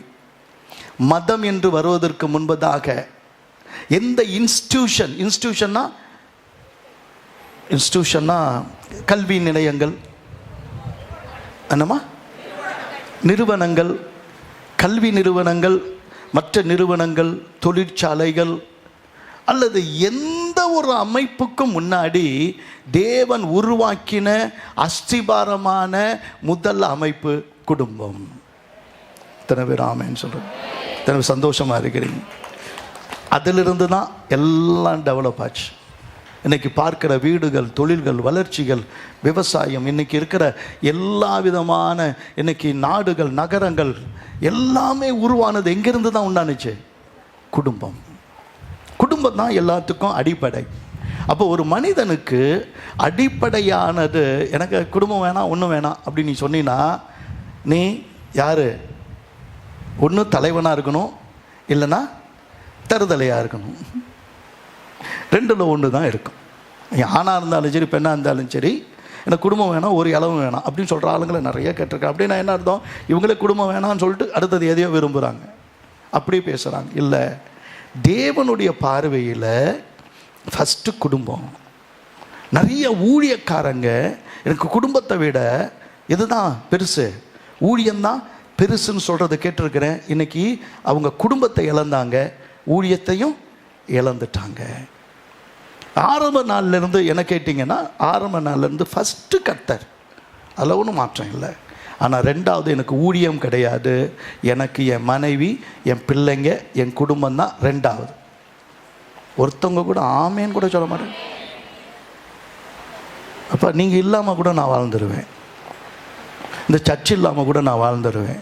மதம் என்று வருவதற்கு முன்பதாக எந்த இன்ஸ்டிடியூஷன்னா கல்வி நிலையங்கள், என்னமா நிறுவனங்கள், கல்வி நிறுவனங்கள், மற்ற நிறுவனங்கள், தொழிற்சாலைகள் அல்லது எந்த ஒரு அமைப்புக்கும் முன்னாடி தேவன் உருவாக்கின அஸ்திபாரமான முதல் அமைப்பு குடும்பம். இத்தனை பேர் ஆமேன்னு சொல்கிறேன். இத்தனை சந்தோஷமாக இருக்கிறீங்க. அதிலிருந்து தான் எல்லாம் டெவலப் ஆச்சு. இன்றைக்கி பார்க்குற வீடுகள், தொழில்கள், வளர்ச்சிகள், விவசாயம், இன்றைக்கி இருக்கிற எல்லா விதமான இன்றைக்கி நாடுகள், நகரங்கள் எல்லாமே உருவானது எங்கேருந்து தான் உண்டானுச்சு? குடும்பம். குடும்பம் தான் எல்லாத்துக்கும் அடிப்படை. அப்போ ஒரு மனிதனுக்கு அடிப்படையானது, எனக்கு குடும்பம் வேணாம் ஒன்றும் வேணாம் அப்படின்னு நீ சொன்னீன்னா நீ யார்? ஒன்று தலைவனாக இருக்கணும், இல்லைன்னா தருதலையாக இருக்கணும். ரெண்டில் ஒன்று தான் இருக்கும். ஆணாக இருந்தாலும் சரி, பெண்ணாக இருந்தாலும் சரி, எனக்கு குடும்பம் வேணாம், ஒரு இளவும் வேணாம் அப்படின்னு சொல்கிற ஆளுங்களை நிறைய கேட்டிருக்கேன். அப்படின்னா என்ன அர்த்தம்? இவங்களே குடும்பம் வேணாம்னு சொல்லிட்டு அடுத்தது எதையோ விரும்புகிறாங்க, அப்படி பேசுகிறாங்க. இல்லை, தேவனுடைய பார்வையில் ஃபஸ்ட்டு குடும்பம். நிறைய ஊழியக்காரங்க எனக்கு குடும்பத்தை விட இதுதான் பெருசு, ஊழியம்தான் பெருசுன்னு சொல்கிறத கேட்டிருக்கிறேன். இன்றைக்கி அவங்க குடும்பத்தை இழந்தாங்க, ஊழியத்தையும் இழந்துட்டாங்க. ஆரம்ப நாள்லேருந்து என்ன கேட்டிங்கன்னா, ஆரம்ப நாள்லேருந்து ஃபஸ்ட்டு கர்த்தர், அதில் ஒன்றும் மாற்றம் இல்லை. ஆனால் ரெண்டாவது எனக்கு ஊழியம் கிடையாது, எனக்கு என் மனைவி, என் பிள்ளைங்க, என் குடும்பம் தான் ரெண்டாவது. ஒருத்தவங்க கூட ஆமேன்னு கூட சொல்ல மாட்டேன். அப்போ நீங்கள் இல்லாமல் கூட நான் வாழ்ந்துருவேன், இந்த சர்ச் இல்லாமல் கூட நான் வாழ்ந்துருவேன்.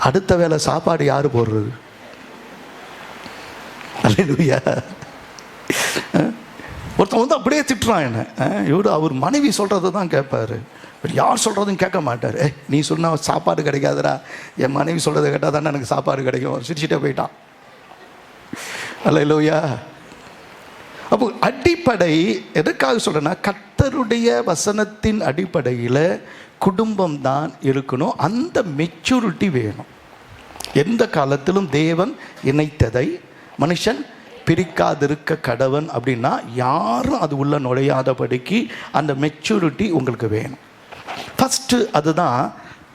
அடுத்த வேளை சாப்பாடு யார் போடுறது? அல்லேலூயா. ஒருத்தன் வந்து அப்படியே திட்டுறான் என்ன, இவர் அவர் மனைவி சொல்கிறத தான் கேட்பார், யார் சொல்கிறதும் கேட்க மாட்டார். நீ சொன்னால் சாப்பாடு கிடைக்காதுடா, என் மனைவி சொல்கிறத கேட்டால் தானே எனக்கு சாப்பாடு கிடைக்கும், சிரிச்சிட்டே போயிட்டான். அல்லேலூயா. அப்போ அடிப்படை எதுக்காக சொல்கிறேன்னா, கர்த்தருடைய வசனத்தின் அடிப்படையில் குடும்பம் தான் இருக்கணும். அந்த மெச்சூரிட்டி வேணும். எந்த காலத்திலும் தேவன் இணைத்ததை மனுஷன் பிரிக்காதிருக்க கடவன் அப்படின்னா யாரும் அது உள்ள நுழையாதபடிக்கு அந்த மெச்சூரிட்டி உங்களுக்கு வேணும். ஃபஸ்ட்டு அதுதான்.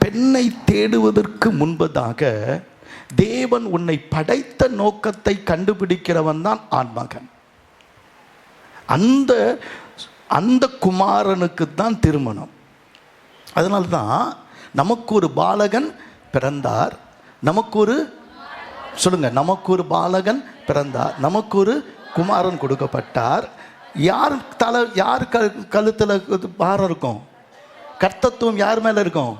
பெண்ணை தேடுவதற்கு முன்பதாக தேவன் உன்னை படைத்த நோக்கத்தை கண்டுபிடிக்கிறவன் தான் ஆண்மகன். அந்த அந்த குமாரனுக்கு தான் திருமணம். அதனால தான் நமக்கு ஒரு பாலகன் பிறந்தார், நமக்கு ஒரு நமக்கு ஒரு பாலகன் பிறந்தார், நமக்கு ஒரு குமாரன் கொடுக்கப்பட்டார். யார் கழுத்தில் பாரம் இருக்கும்? கர்த்தத்துவம் யார் மேலே இருக்கும்?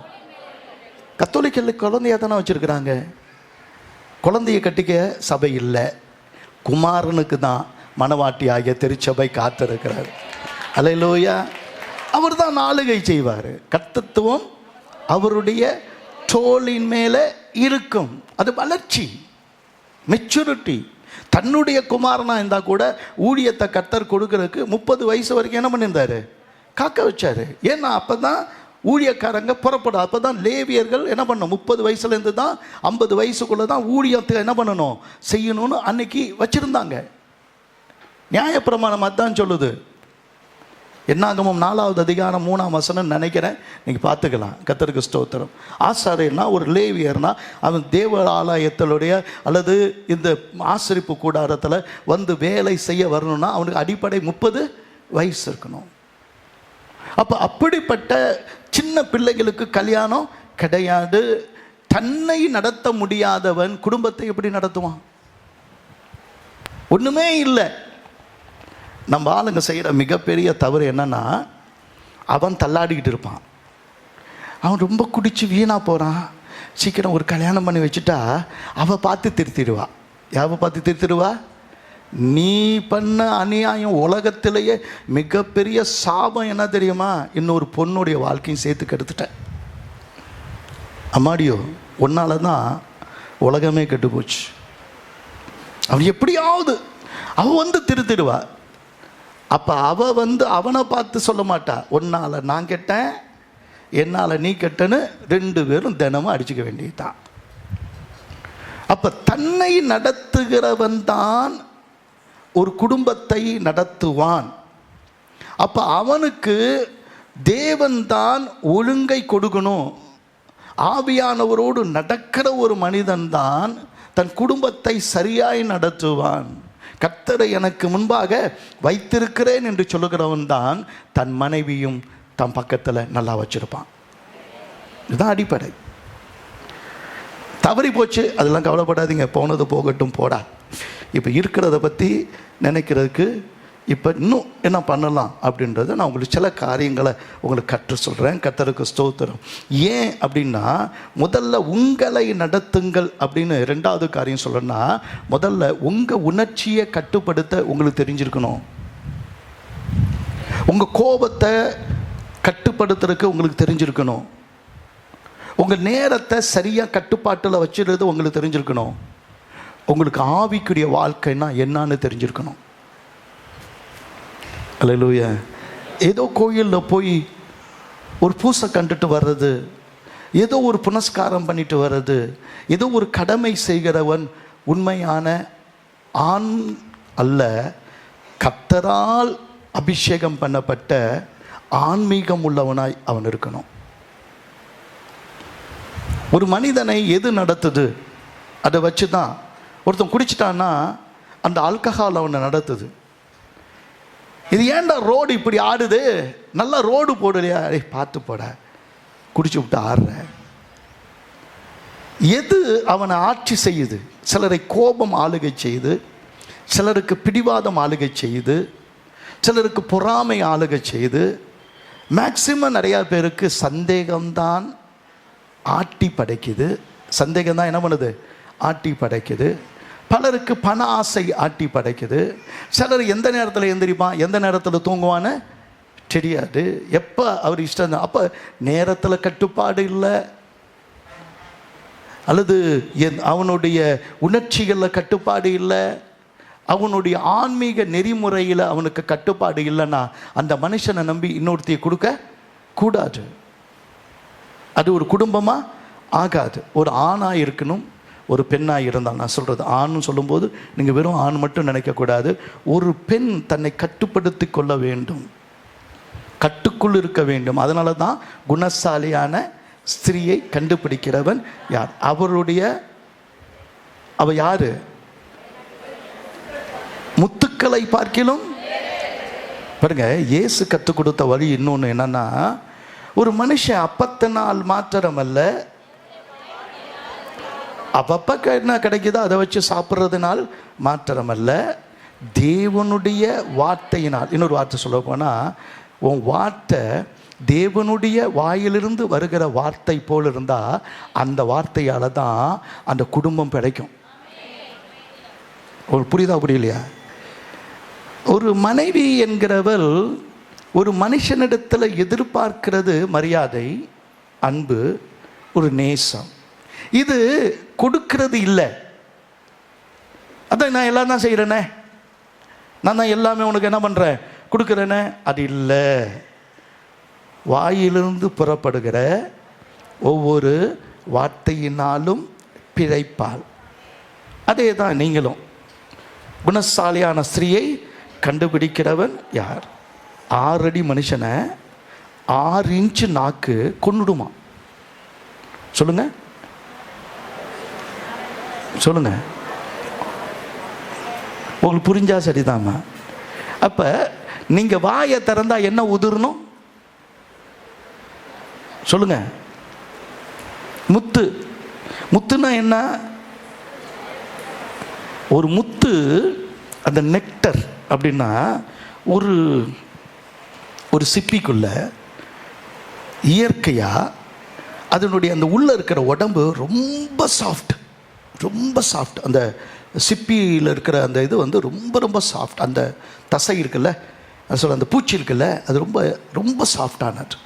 கத்தோலிக்கல் குழந்தைய தானே வச்சுருக்கிறாங்க. குழந்தைய கட்டிக்க சபை இல்லை, குமாரனுக்கு தான் மணவாட்டி ஆகிய திருச்சபை காத்திருக்கிறார். அல்லேலூயா. அவர் தான் ஆளுகை செய்வார். கர்த்தத்துவம் அவருடைய தோளின் மேலே இருக்கும். அது வளர்ச்சி, மெச்சூரிட்டி. தன்னுடைய குமாரனாக இருந்தால் கூட ஊழியத்தை கர்த்தர் கொடுக்கறதுக்கு 30 வயசு வரைக்கும் என்ன பண்ணியிருந்தார்? காக்க வச்சார். ஏன்னா அப்போ தான் ஊழியக்காரங்க புறப்படும். அப்போ தான் லேவியர்கள் என்ன பண்ணணும்? 30 வயசுலேருந்து தான் 50 வயசுக்குள்ளே தான் ஊழியத்தை என்ன பண்ணணும், செய்யணும்னு அன்னைக்கு வச்சுருந்தாங்க. நியாயப்பிரமாணம் அதுதான் சொல்லுது. என்னாகமம் 4வது அதிகாரம் 3ஆம் வசனம் நினைக்கிறேன், நீங்கள் பார்த்துக்கலாம். கர்த்தருக்கு ஸ்தோத்திரம். ஆசாரியர்னா ஒரு லேவியர்னா அவன் தேவ ஆலயத்தினுடைய அல்லது இந்த ஆசரிப்பு கூடாரத்தில் வந்து வேலை செய்ய வரணும்னா அவனுக்கு அடிப்படை 30 வயசு இருக்கணும். அப்போ அப்படிப்பட்ட சின்ன பிள்ளைகளுக்கு கல்யாணம் கிடையாது. தன்னை நடத்த முடியாதவன் குடும்பத்தை எப்படி நடத்துவான்? ஒன்றுமே இல்லை. நம்ம ஆளுங்க செய்கிற மிகப்பெரிய தவறு என்னன்னா, அவன் தள்ளாடிக்கிட்டு இருப்பான். அவன் ரொம்ப குடிச்சு வீணாக போகிறான். சீக்கிரம் ஒரு கல்யாணம் பண்ணி வச்சுட்டா அவள் பார்த்து திருத்திடுவா. யாவை பார்த்து திருத்திடுவா? நீ பண்ண அநியாயம், உலகத்திலேயே மிகப்பெரிய சாபம் என்ன தெரியுமா? இன்னொரு பொண்ணுடைய வாழ்க்கையும் சேர்த்து கெடுத்துட்ட. அம்மாடியோ, ஒன்னால தான் உலகமே கெட்டு போச்சு. அவன் எப்படியாவது அவன் திருத்திடுவா. அப்போ அவனை பார்த்து சொல்ல மாட்டா, உன்னால நான் கெட்டேன், என்னால் நீ கெட்டன்னு 2 பேரும் தினமும் அடிச்சுக்க வேண்டியதுதான். அப்போ தன்னை நடத்துகிறவன் தான் ஒரு குடும்பத்தை நடத்துவான். அப்போ அவனுக்கு தேவன் தான் ஒழுங்கை கொடுக்கணும். ஆவியானவரோடு நடக்கிற ஒரு மனிதன் தான் தன் குடும்பத்தை சரியாய் நடத்துவான். கர்த்தரை எனக்கு முன்பாக வைத்திருக்கிறேன் என்று சொல்லுகிறவன் தான் தன் மனைவியும் தன் பக்கத்தில் நல்லா வச்சிருப்பான். இதுதான் அடிப்படை. தவறி போச்சு, அதெல்லாம் கவலைப்படாதீங்க, போனது போகட்டும் போடா. இப்போ இருக்கிறத பற்றி நினைக்கிறதுக்கு இப்போ இன்னும் என்ன பண்ணலாம் அப்படின்றத நான் உங்களுக்கு சில காரியங்களை உங்களுக்கு கற்று சொல்கிறேன். கர்த்தருக்கு ஸ்தோத்திரம். ஏன் அப்படின்னா, முதல்ல உங்களை நடத்துங்கள் அப்படின்னு 2வது காரியம் சொல்லணும்னா, முதல்ல உங்கள் உணர்ச்சியை கட்டுப்படுத்த உங்களுக்கு தெரிஞ்சிருக்கணும். உங்கள் கோபத்தை கட்டுப்படுத்துறதுக்கு உங்களுக்கு தெரிஞ்சிருக்கணும். உங்கள் நேரத்தை சரியாக கட்டுப்பாட்டில் வச்சுருது உங்களுக்கு தெரிஞ்சிருக்கணும். உங்களுக்கு ஆவிக்குரிய வாழ்க்கைன்னா என்னன்னு தெரிஞ்சிருக்கணும். அல்லேலூயா. ஏதோ கோயிலில் போய் ஒரு பூசை கண்டுட்டு வர்றது, ஏதோ ஒரு புனஸ்காரம் பண்ணிட்டு வர்றது, ஏதோ ஒரு கடமை செய்கிறவன் உண்மையான ஆண் அல்ல. கர்த்தரால் அபிஷேகம் பண்ணப்பட்ட ஆன்மீகம் உள்ளவனாய் அவன் இருக்கணும். ஒரு மனிதனை எது நடத்துது? அதை வச்சு தான். ஒருத்தன் குடிச்சிட்டான்னா அந்த ஆல்கஹால் அவனை நடத்துது. இது ஏன்டா ரோடு இப்படி ஆடுது, நல்லா ரோடு போடலையா? பார்த்து போட, குடிச்சு விட்டு ஆடுற. எது அவனை ஆட்சி செய்யுது? சிலரை கோபம் ஆளுகை செய்யுது, சிலருக்கு பிடிவாதம் ஆளுகை செய்யுது, சிலருக்கு பொறாமை ஆளுகை செய்யுது. மேக்சிமம் நிறையா பேருக்கு சந்தேகம்தான் ஆட்டி படைக்குது. சந்தேகம் தான் என்ன பண்ணுது? ஆட்டி படைக்குது. பலருக்கு பண ஆசை ஆட்டி படைக்குது. சிலர் எந்த நேரத்தில் எந்திரிப்பான், எந்த நேரத்தில் தூங்குவான்னு தெரியாது. எப்போ அவர் இஷ்டம் தான். அப்போ நேரத்தில் கட்டுப்பாடு இல்லை, அல்லது அவனுடைய உணர்ச்சிகளில் கட்டுப்பாடு இல்லை, அவனுடைய ஆன்மீக நெறிமுறையில் அவனுக்கு கட்டுப்பாடு இல்லைன்னா அந்த மனுஷனை நம்பி இன்னொருத்தையை கொடுக்க கூடாது. அது ஒரு குடும்பமாக ஆகாது. ஒரு ஆணாக இருக்கணும், ஒரு பெண்ணாக இருந்தால். நான் சொல்கிறது ஆண்னு சொல்லும்போது நீங்கள் வெறும் ஆண் மட்டும் நினைக்கக்கூடாது. ஒரு பெண் தன்னை கட்டுப்படுத்தி கொள்ள வேண்டும், கட்டுக்குள் இருக்க வேண்டும். அதனால தான் குணசாலியான ஸ்திரீயை கண்டுபிடிக்கிறவன் யார்? அவ யாரு? முத்துக்களை பார்க்கிலும் பாருங்க, இயேசு கற்றுக் கொடுத்த வழி இன்னொன்று என்னன்னா, ஒரு மனுஷன் அப்பத்தினால் மாத்திரம் அல்ல, அப்பப்ப என்ன கிடைக்குதோ அதை வச்சு சாப்பிட்றதுனால் மாத்திரம் அல்ல, தேவனுடைய வார்த்தையினால். இன்னொரு வார்த்தை சொல்ல போனால், உன் வார்த்தை தேவனுடைய வாயிலிருந்து வருகிற வார்த்தை போல் இருந்தால் அந்த வார்த்தையால் தான் அந்த குடும்பம் பிழைக்கும். ஒரு புரியுதா புரியலையா? ஒரு மனைவி என்கிறவள் ஒரு மனுஷனிடத்தில் எதிர்பார்க்கிறது மரியாதை, அன்பு, ஒரு நேசம். இது கொடுக்கிறது இல்லை. அதான் நான் எல்லாம் தான் செய்கிறேனே, நான் தான் எல்லாமே உனக்கு என்ன பண்ணுறேன், கொடுக்குறேனே, அது இல்லை. வாயிலிருந்து புறப்படுகிற ஒவ்வொரு வார்த்தையினாலும் பிழைப்பாள். அதே தான் நீங்களும். குணசாலியான ஸ்திரீயை கண்டுபிடிக்கிறவன் யார்? 6 அடி மனுஷனை 6 இன்ச்சு நாக்கு கொன்னுடுமா? சொல்லுங்க சொல்லுங்க, உங்களுக்கு புரிஞ்சா சரிதாம்மா. அப்ப நீங்க வாயை திறந்தா என்ன உதிரணும் சொல்லுங்க? முத்து. முத்துனா என்ன? ஒரு முத்து அந்த நெக்டர் அப்படின்னா ஒரு ஒரு சிப்பிக்குள்ள இயற்கையாக அதனுடைய அந்த உள்ளே இருக்கிற உடம்பு ரொம்ப சாஃப்ட், ரொம்ப சாஃப்ட். அந்த சிப்பியில் இருக்கிற அந்த இது வந்து ரொம்ப ரொம்ப சாஃப்ட். அந்த தசை இருக்குல்ல, சொல்ல அந்த பூச்சி இருக்குல்ல, அது ரொம்ப ரொம்ப சாஃப்டானது.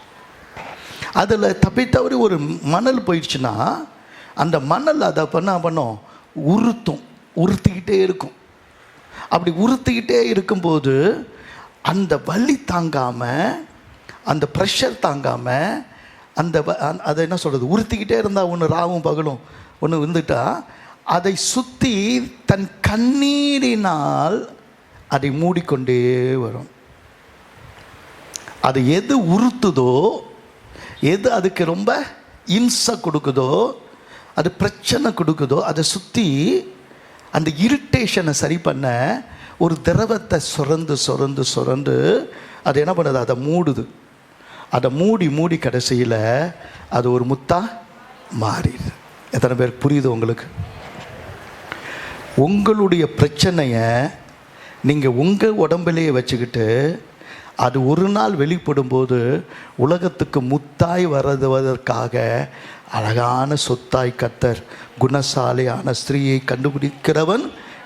அதில் தப்பி ஒரு மணல் போயிடுச்சுன்னா அந்த மணல் அதை பண்ணும், உறுத்திக்கிட்டே இருக்கும். அப்படி உறுத்திக்கிட்டே இருக்கும்போது அந்த வலி தாங்காமல், அந்த ப்ரெஷர் தாங்காமல், அதை என்ன சொல்கிறது, உறுத்திக்கிட்டே இருந்தால் ஒன்று ராவும் பகலும் ஒன்று வந்துட்டா அதை சுற்றி தன் கண்ணீரினால் அதை மூடிக்கொண்டே வரும். அது எது உறுத்துதோ, எது அதுக்கு ரொம்ப இம்சை கொடுக்குதோ, அது பிரச்சனை கொடுக்குதோ, அதை சுற்றி அந்த இரிட்டேஷனை சரி பண்ண ஒரு திரவத்தை சுரந்து அது என்ன பண்ணுது, அதை மூடுது. அதை மூடி கடைசியில் அது ஒரு முத்தா மாறிடுது. எத்தனை பேர் புரியுது உங்களுக்கு? உங்களுடைய பிரச்சனையை நீங்கள் உங்கள் உடம்பிலேயே வச்சுக்கிட்டு அது ஒரு நாள் வெளிப்படும் போது உலகத்துக்கு முத்தாய் வருவதற்காக அழகான சொத்தாய் கர்த்தர் குணசாலியான ஸ்திரீயை கண்டுபிடிக்கிறவன்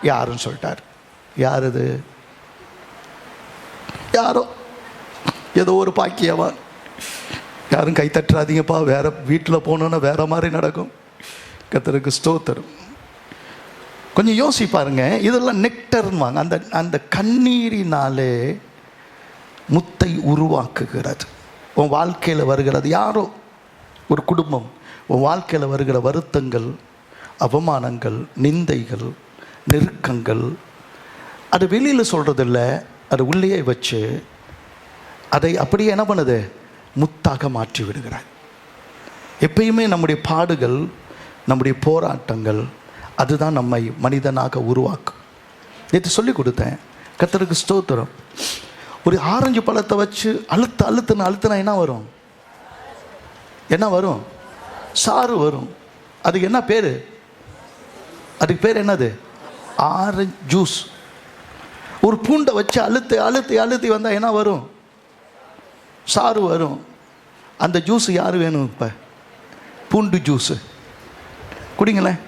யாருன்னு சொல்லிட்டார். யார் அது? யாரோ ஏதோ ஒரு பாக்கியவான். யாரும் கை தட்டுறாதீங்கப்பா, வேற வீட்டில் போனோன்னா வேற மாதிரி நடக்கும். கர்த்தருக்கு ஸ்தோத்திரம். கொஞ்சம் யோசிப்பாருங்க, இதெல்லாம் நெக்டர்வாங்க. அந்த அந்த கண்ணீரினாலே முத்தை உருவாக்குகிறது. உன் வாழ்க்கையில் வருகிறது யாரோ ஒரு குடும்பம், உன் வாழ்க்கையில் வருகிற வருத்தங்கள், அவமானங்கள், நிந்தைகள், நெருக்கங்கள், அது வெளியில் சொல்கிறதில்ல, அது உள்ளே வச்சு அதை அப்படியே என்ன பண்ணுது, முத்தாக மாற்றி விடுகிறார். எப்பயுமே நம்முடைய பாடுகள், நம்முடைய போராட்டங்கள், அதுதான் நம்மை மனிதனாக உருவாக்கும். நேற்று சொல்லி கொடுத்தேன். கர்த்தருக்கு ஸ்தோத்திரம். ஒரு ஆரஞ்சு பழத்தை வச்சு அழுத்தினா என்ன வரும்? என்ன வரும்? சாறு வரும். அதுக்கு என்ன பேர்? அதுக்கு பேர் என்னது? Orange juice. ஒரு பூண்டை வச்சு அழுத்தி வந்தால் என்ன வரும்? சாறு வரும். அந்த ஜூஸ் யார் வேணும்? இப்போ பூண்டு ஜூஸு குடிங்களேன்,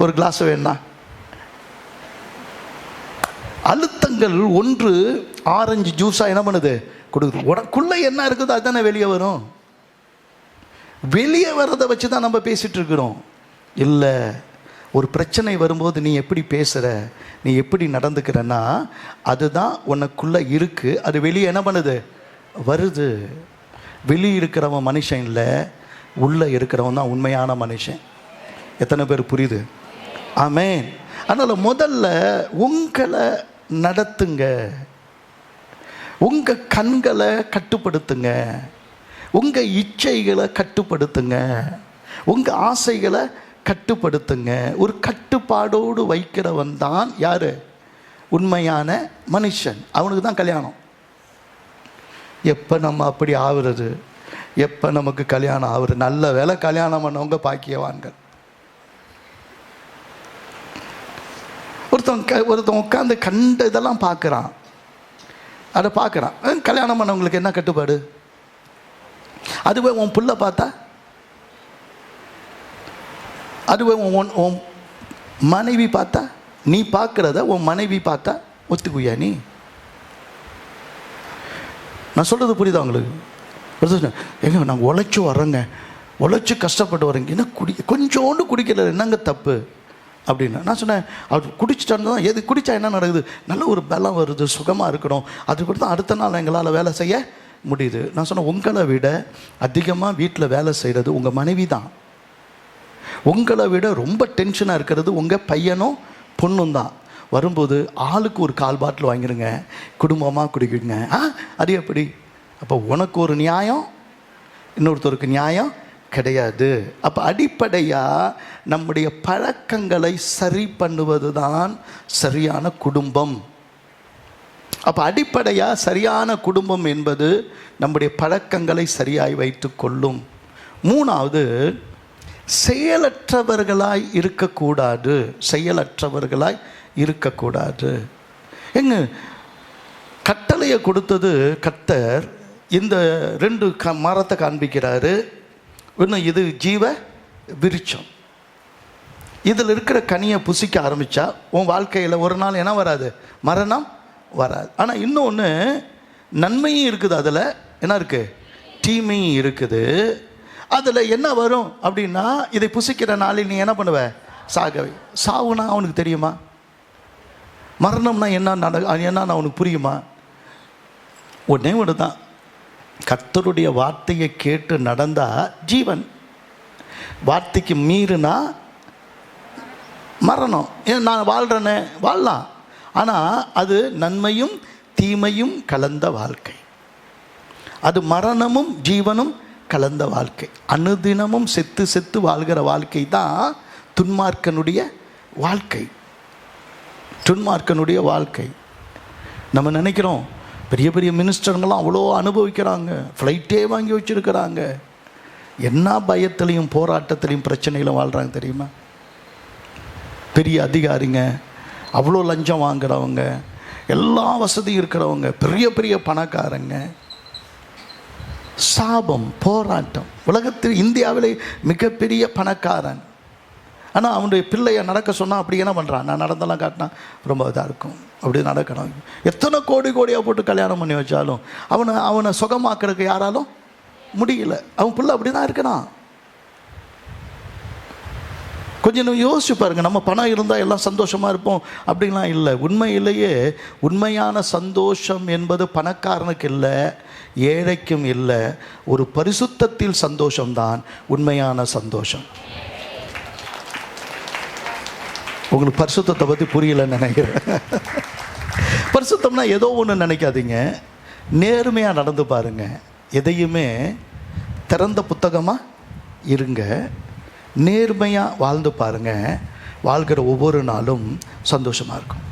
ஒரு கிளாஸ் வேணும்னா. அழுத்தங்கள் ஒன்று ஆரஞ்சு ஜூஸாக என்ன பண்ணுது, கொடுக்குது. உனக்குள்ளே என்ன இருக்குதோ அதுதானே வெளியே வரும். வெளியே வர்றதை வச்சு தான் நம்ம பேசிகிட்டு இருக்கிறோம். இல்லை, ஒரு பிரச்சனை வரும்போது நீ எப்படி பேசுகிற, நீ எப்படி நடந்துக்கிறன்னா அதுதான் உனக்குள்ளே இருக்குது. அது வெளியே என்ன பண்ணுது, வருது. வெளியே இருக்கிறவன் மனுஷன் இல்லை, உள்ளே இருக்கிறவன் தான் உண்மையான மனுஷன். எத்தனை பேர் புரியுது? ஆமென். அதனால் முதல்ல உங்களை நடத்துங்க, உங்கள் கண்களை கட்டுப்படுத்துங்க, உங்கள் இச்சைகளை கட்டுப்படுத்துங்க, உங்கள் ஆசைகளை கட்டுப்படுத்துங்க. ஒரு கட்டுப்பாடோடு வைக்கிறவன் தான் யார்? உண்மையான மனுஷன். அவனுக்கு தான் கல்யாணம். எப்போ நம்ம அப்படி ஆகுறது, எப்போ நமக்கு கல்யாணம் ஆகுறது? நல்ல வேலை கல்யாணம் பண்ணவங்க பாக்கியவான்கள். ஒருத்தன் உட்காந்து கண்ட இதெல்லாம் பார்க்குறான், அதை பார்க்குறான். கல்யாணம் பண்ணவங்களுக்கு என்ன கட்டுப்பாடு? அதுவே உன் புள்ள பார்த்தா, அதுவே உன் மனைவி பார்த்தா, நீ பார்க்குறத உன் மனைவி பார்த்தா ஒத்துக்குவியா நீ? நான் சொல்கிறது புரியுதா உங்களுக்கு? எங்க நான் உழைச்சி வர்றேங்க, உழைச்சி கஷ்டப்பட்டு வரேங்க, என்ன கொஞ்சோண்டு குடிக்கிறது என்னங்க தப்பு அப்படின்னு நான் சொன்னேன். அவர் குடிச்சிட்டான்னு தான். எது குடித்தா என்ன நடக்குது? நல்ல ஒரு பலம் வருது, சுகமாக இருக்கிறோம். அது கூட தான் அடுத்த நாள் எங்களால் வேலை செய்ய முடியுது. நான் சொன்னேன், உங்களை விட அதிகமாக வீட்டில் வேலை செய்கிறது உங்கள் மனைவி தான். உங்களை விட ரொம்ப டென்ஷனாக இருக்கிறது உங்கள் பையனும் பொண்ணும் தான். வரும்போது ஆளுக்கு ஒரு 1/4 பாட்டில் வாங்கிடுங்க, குடும்பமாக குடிக்குங்க. அது எப்படி? அப்போ உனக்கு ஒரு நியாயம், இன்னொருத்தருக்கு நியாயம் கிடையாது. அப்போ அடிப்படையாக நம்முடைய பழக்கங்களை சரி பண்ணுவது தான் சரியான குடும்பம். அப்போ அடிப்படையாக சரியான குடும்பம் என்பது நம்முடைய பழக்கங்களை சரியாய் வைத்து கொள்ளும். 3வது, செயலற்றவர்களாய் இருக்கக்கூடாது. செயலற்றவர்களாய் இருக்கக்கூடாது. எங்க கட்டளையை கொடுத்தது கர்த்தர். இந்த 2 மரத்தை காண்பிக்கிறாரு. இன்னும் இது ஜீவ விருட்சம். இதில் இருக்கிற கனியை புசிக்க ஆரம்பித்தா உன் வாழ்க்கையில் ஒரு நாள் என்ன வராது? மரணம் வராது. ஆனால் இன்னொன்று நன்மையும் இருக்குது, அதில் என்ன இருக்குது? தீமையும் இருக்குது. அதில் என்ன வரும் அப்படின்னா, இதை புசிக்கிற நாளில் நீ என்ன பண்ணுவ? சாகவே. சாவுனா அவனுக்கு தெரியுமா? மரணம்னா என்னன்னு அவனுக்கு புரியுமா? ஒன்றே ஒன்று தான், கர்த்தருடைய வார்த்தையை கேட்டு நடந்தால் ஜீவன், வார்த்தைக்கு மீறினா மரணம். ஏன் நான் வாழ்கிறேன்னு வாழலாம், ஆனால் அது நன்மையும் தீமையும் கலந்த வாழ்க்கை. அது மரணமும் ஜீவனும் கலந்த வாழ்க்கை. அனுதினமும் செத்து செத்து வாழ்கிற வாழ்க்கை தான் துன்மார்க்கனுடைய வாழ்க்கை. துன்மார்க்கனுடைய வாழ்க்கை. நம்ம நினைக்கிறோம் பெரிய பெரிய மினிஸ்டருங்களாம் அவ்வளோ அனுபவிக்கிறாங்க, ஃப்ளைட்டே வாங்கி வச்சுருக்கிறாங்க. என்ன பயத்திலையும் போராட்டத்திலையும் பிரச்சனையிலும் வாழ்கிறாங்க தெரியுமா? பெரிய அதிகாரிங்க, அவ்வளோ லஞ்சம் வாங்குறவங்க, எல்லா வசதியும் இருக்கிறவங்க, பெரிய பெரிய பணக்காரங்க. சாபம், போராட்டம். உலகத்தில் இந்தியாவிலே மிகப்பெரிய பணக்காரன், ஆனால் அவனுடைய பிள்ளையை நடக்க சொன்னால் அப்படி என்ன பண்ணுறான்? நான் நடந்தெல்லாம் காட்டினா ரொம்ப இதாக இருக்கும், அப்படி நடக்கணும். எத்தனை கோடி கோடியாக போட்டு கல்யாணம் பண்ணி வச்சாலும் அவனை சுகமாக்குறதுக்கு யாராலும் முடியல. அவன் பிள்ளை அப்படி தான் இருக்கிறான். கொஞ்சம் யோசிச்சு பாருங்கள். நம்ம பணம் இருந்தால் எல்லாம் சந்தோஷமாக இருப்போம் அப்படின்லாம் இல்லை. உண்மையிலேயே உண்மையான சந்தோஷம் என்பது பணக்காரனுக்கு இல்லை, ஏழைக்கும் இல்லை. ஒரு பரிசுத்தத்தில் சந்தோஷம்தான் உண்மையான சந்தோஷம். உங்களுக்கு பரிசுத்தத்தை பற்றி புரியலன்னு நினைக்கிறேன். பரிசுத்தம்னா ஏதோ ஒன்று நினைக்காதீங்க. நேர்மையாக நடந்து பாருங்க. எதையுமே திறந்த புத்தகமாக இருங்க. நேர்மையாக வாழ்ந்து பாருங்க. வாழ்கிற ஒவ்வொரு நாளும் சந்தோஷமாக இருக்கும்.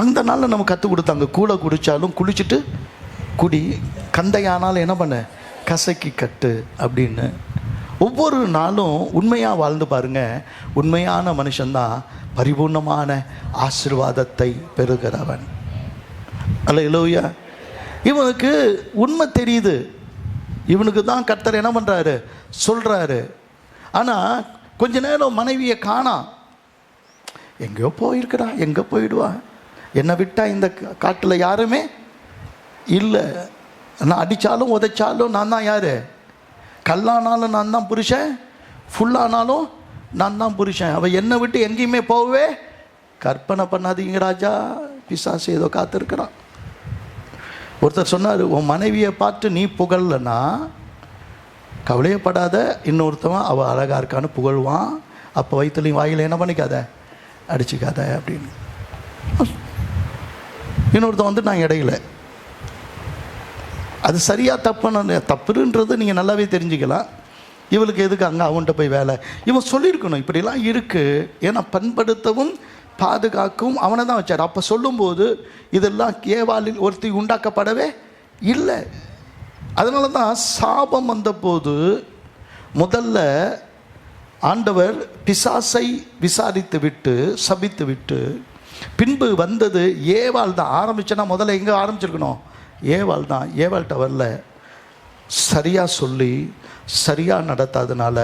அந்த நாளில் நம்ம கற்றுக் கொடுத்தாங்க, கூழ குடித்தாலும் குளிச்சுட்டு குடி, கந்தையானாலும் என்ன பண்ண, கசக்கி கட்டு அப்படின்னு. ஒவ்வொரு நாளும் உண்மையாக வாழ்ந்து பாருங்கள். உண்மையான மனுஷன்தான் பரிபூர்ணமான ஆசீர்வாதத்தை பெறுகிறவன். அல்லேலூயா. இவனுக்கு உண்மை தெரியுது, இவனுக்கு தான் கர்த்தர் என்ன பண்ணுறாரு சொல்கிறாரு. ஆனால் கொஞ்ச நேரம் மனைவியை காணா, எங்கேயோ போயிருக்கிறா, எங்கே போயிடுவா, என்னை விட்டால் இந்த காட்டில் யாருமே இல்லை, நான் அடித்தாலும் உதைச்சாலும் நான் தான் யார், கல்லானாலும் நான் தான் புருஷன், ஃபுல்லானாலும் நான் தான் புருஷன், அவள் என்னை விட்டு எங்கேயுமே போகவே கற்பனை பண்ணாதீங்க ராஜா, பிசாசு ஏதோ காத்திருக்கிறான். ஒருத்தர் சொன்னார், உன் மனைவியை பார்த்து நீ புகழலைன்னா கவலையப்படாத, இன்னொருத்தவன் அவள் அழகாக இருக்கான்னு புகழ்வான், அப்போ வயிற்றுலையும் வாயில் என்ன பண்ணிக்காத, அடிச்சுக்காத அப்படின்னு. இன்னொருத்தன் வந்து நான் இடையில, அது சரியாக தப்புன்றது நீங்கள் நல்லாவே தெரிஞ்சுக்கலாம். இவளுக்கு எதுக்கு அங்கே அவன்கிட்ட போய் வேலை, இவன் சொல்லியிருக்கணும் இப்படிலாம் இருக்குது, ஏன்னா பண்படுத்தவும் பாதுகாக்கவும் அவனை தான் வச்சார். அப்போ சொல்லும்போது இதெல்லாம் ஏவாளில் ஒருத்தி உண்டாக்கப்படவே இல்லை. அதனால தான் சாபம் வந்தபோது முதல்ல ஆண்டவர் பிசாசை விசாரித்து விட்டு சபித்து விட்டு பின்பு வந்தது ஏவாள் தான். ஆரம்பிச்சேன்னா முதல்ல எங்கே ஆரம்பிச்சிருக்கணும், ஏவாள் தான். ஏவாள்கிட்ட வரல, சரியாக சொல்லி சரியாக நடத்தாதனால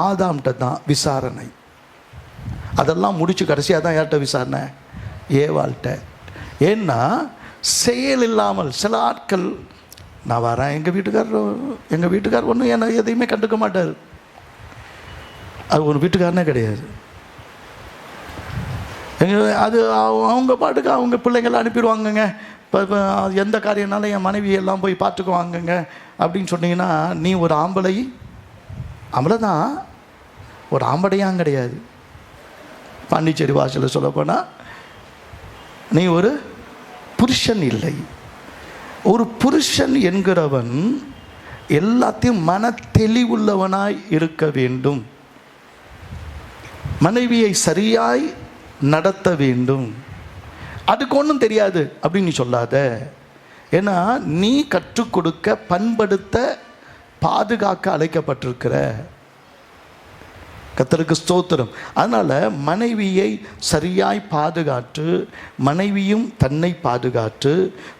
ஆதாம்கிட்ட தான் விசாரணை. அதெல்லாம் முடித்து கடைசியாக தான் யார்கிட்ட விசாரணை, ஏவாள்கிட்ட. ஏன்னா செயல் இல்லாமல் சில ஆட்கள், நான் வரேன், எங்கள் வீட்டுக்காரர் ஒன்றும் என்னை எதையுமே கண்டுக்க மாட்டார், அது ஒரு வீட்டுக்காரனே கிடையாது. அது அவங்க பாட்டுக்கு அவங்க பிள்ளைங்களை அனுப்பிடுவாங்கங்க, இப்போ எந்த காரியம்னாலும் என் மனைவியெல்லாம் போய் பார்த்துக்குவாங்கங்க அப்படின்னு சொன்னீங்கன்னா, நீ ஒரு ஆம்பளை தான், ஒரு ஆம்படையாம் கிடையாது. பாண்டிச்சேரி வாசலில் சொல்லப்போனால் நீ ஒரு புருஷன் இல்லை. ஒரு புருஷன் என்கிறவன் எல்லாத்தையும் மன தெளிவுள்ளவனாய் இருக்க வேண்டும், மனைவியை சரியாய் நடத்த வேண்டும். அதுக்கு ஒன்றும் தெரியாது அப்படின்னு நீ சொல்லாத. ஏன்னா நீ கற்றுக் கொடுக்க, பண்படுத்த, பாதுகாக்க அழைக்கப்பட்டிருக்கிற. கர்த்தருக்கு ஸ்தோத்திரம். அதனால் மனைவியை சரியாய் பாதுகாத்து, மனைவியும் தன்னை பாதுகாத்து,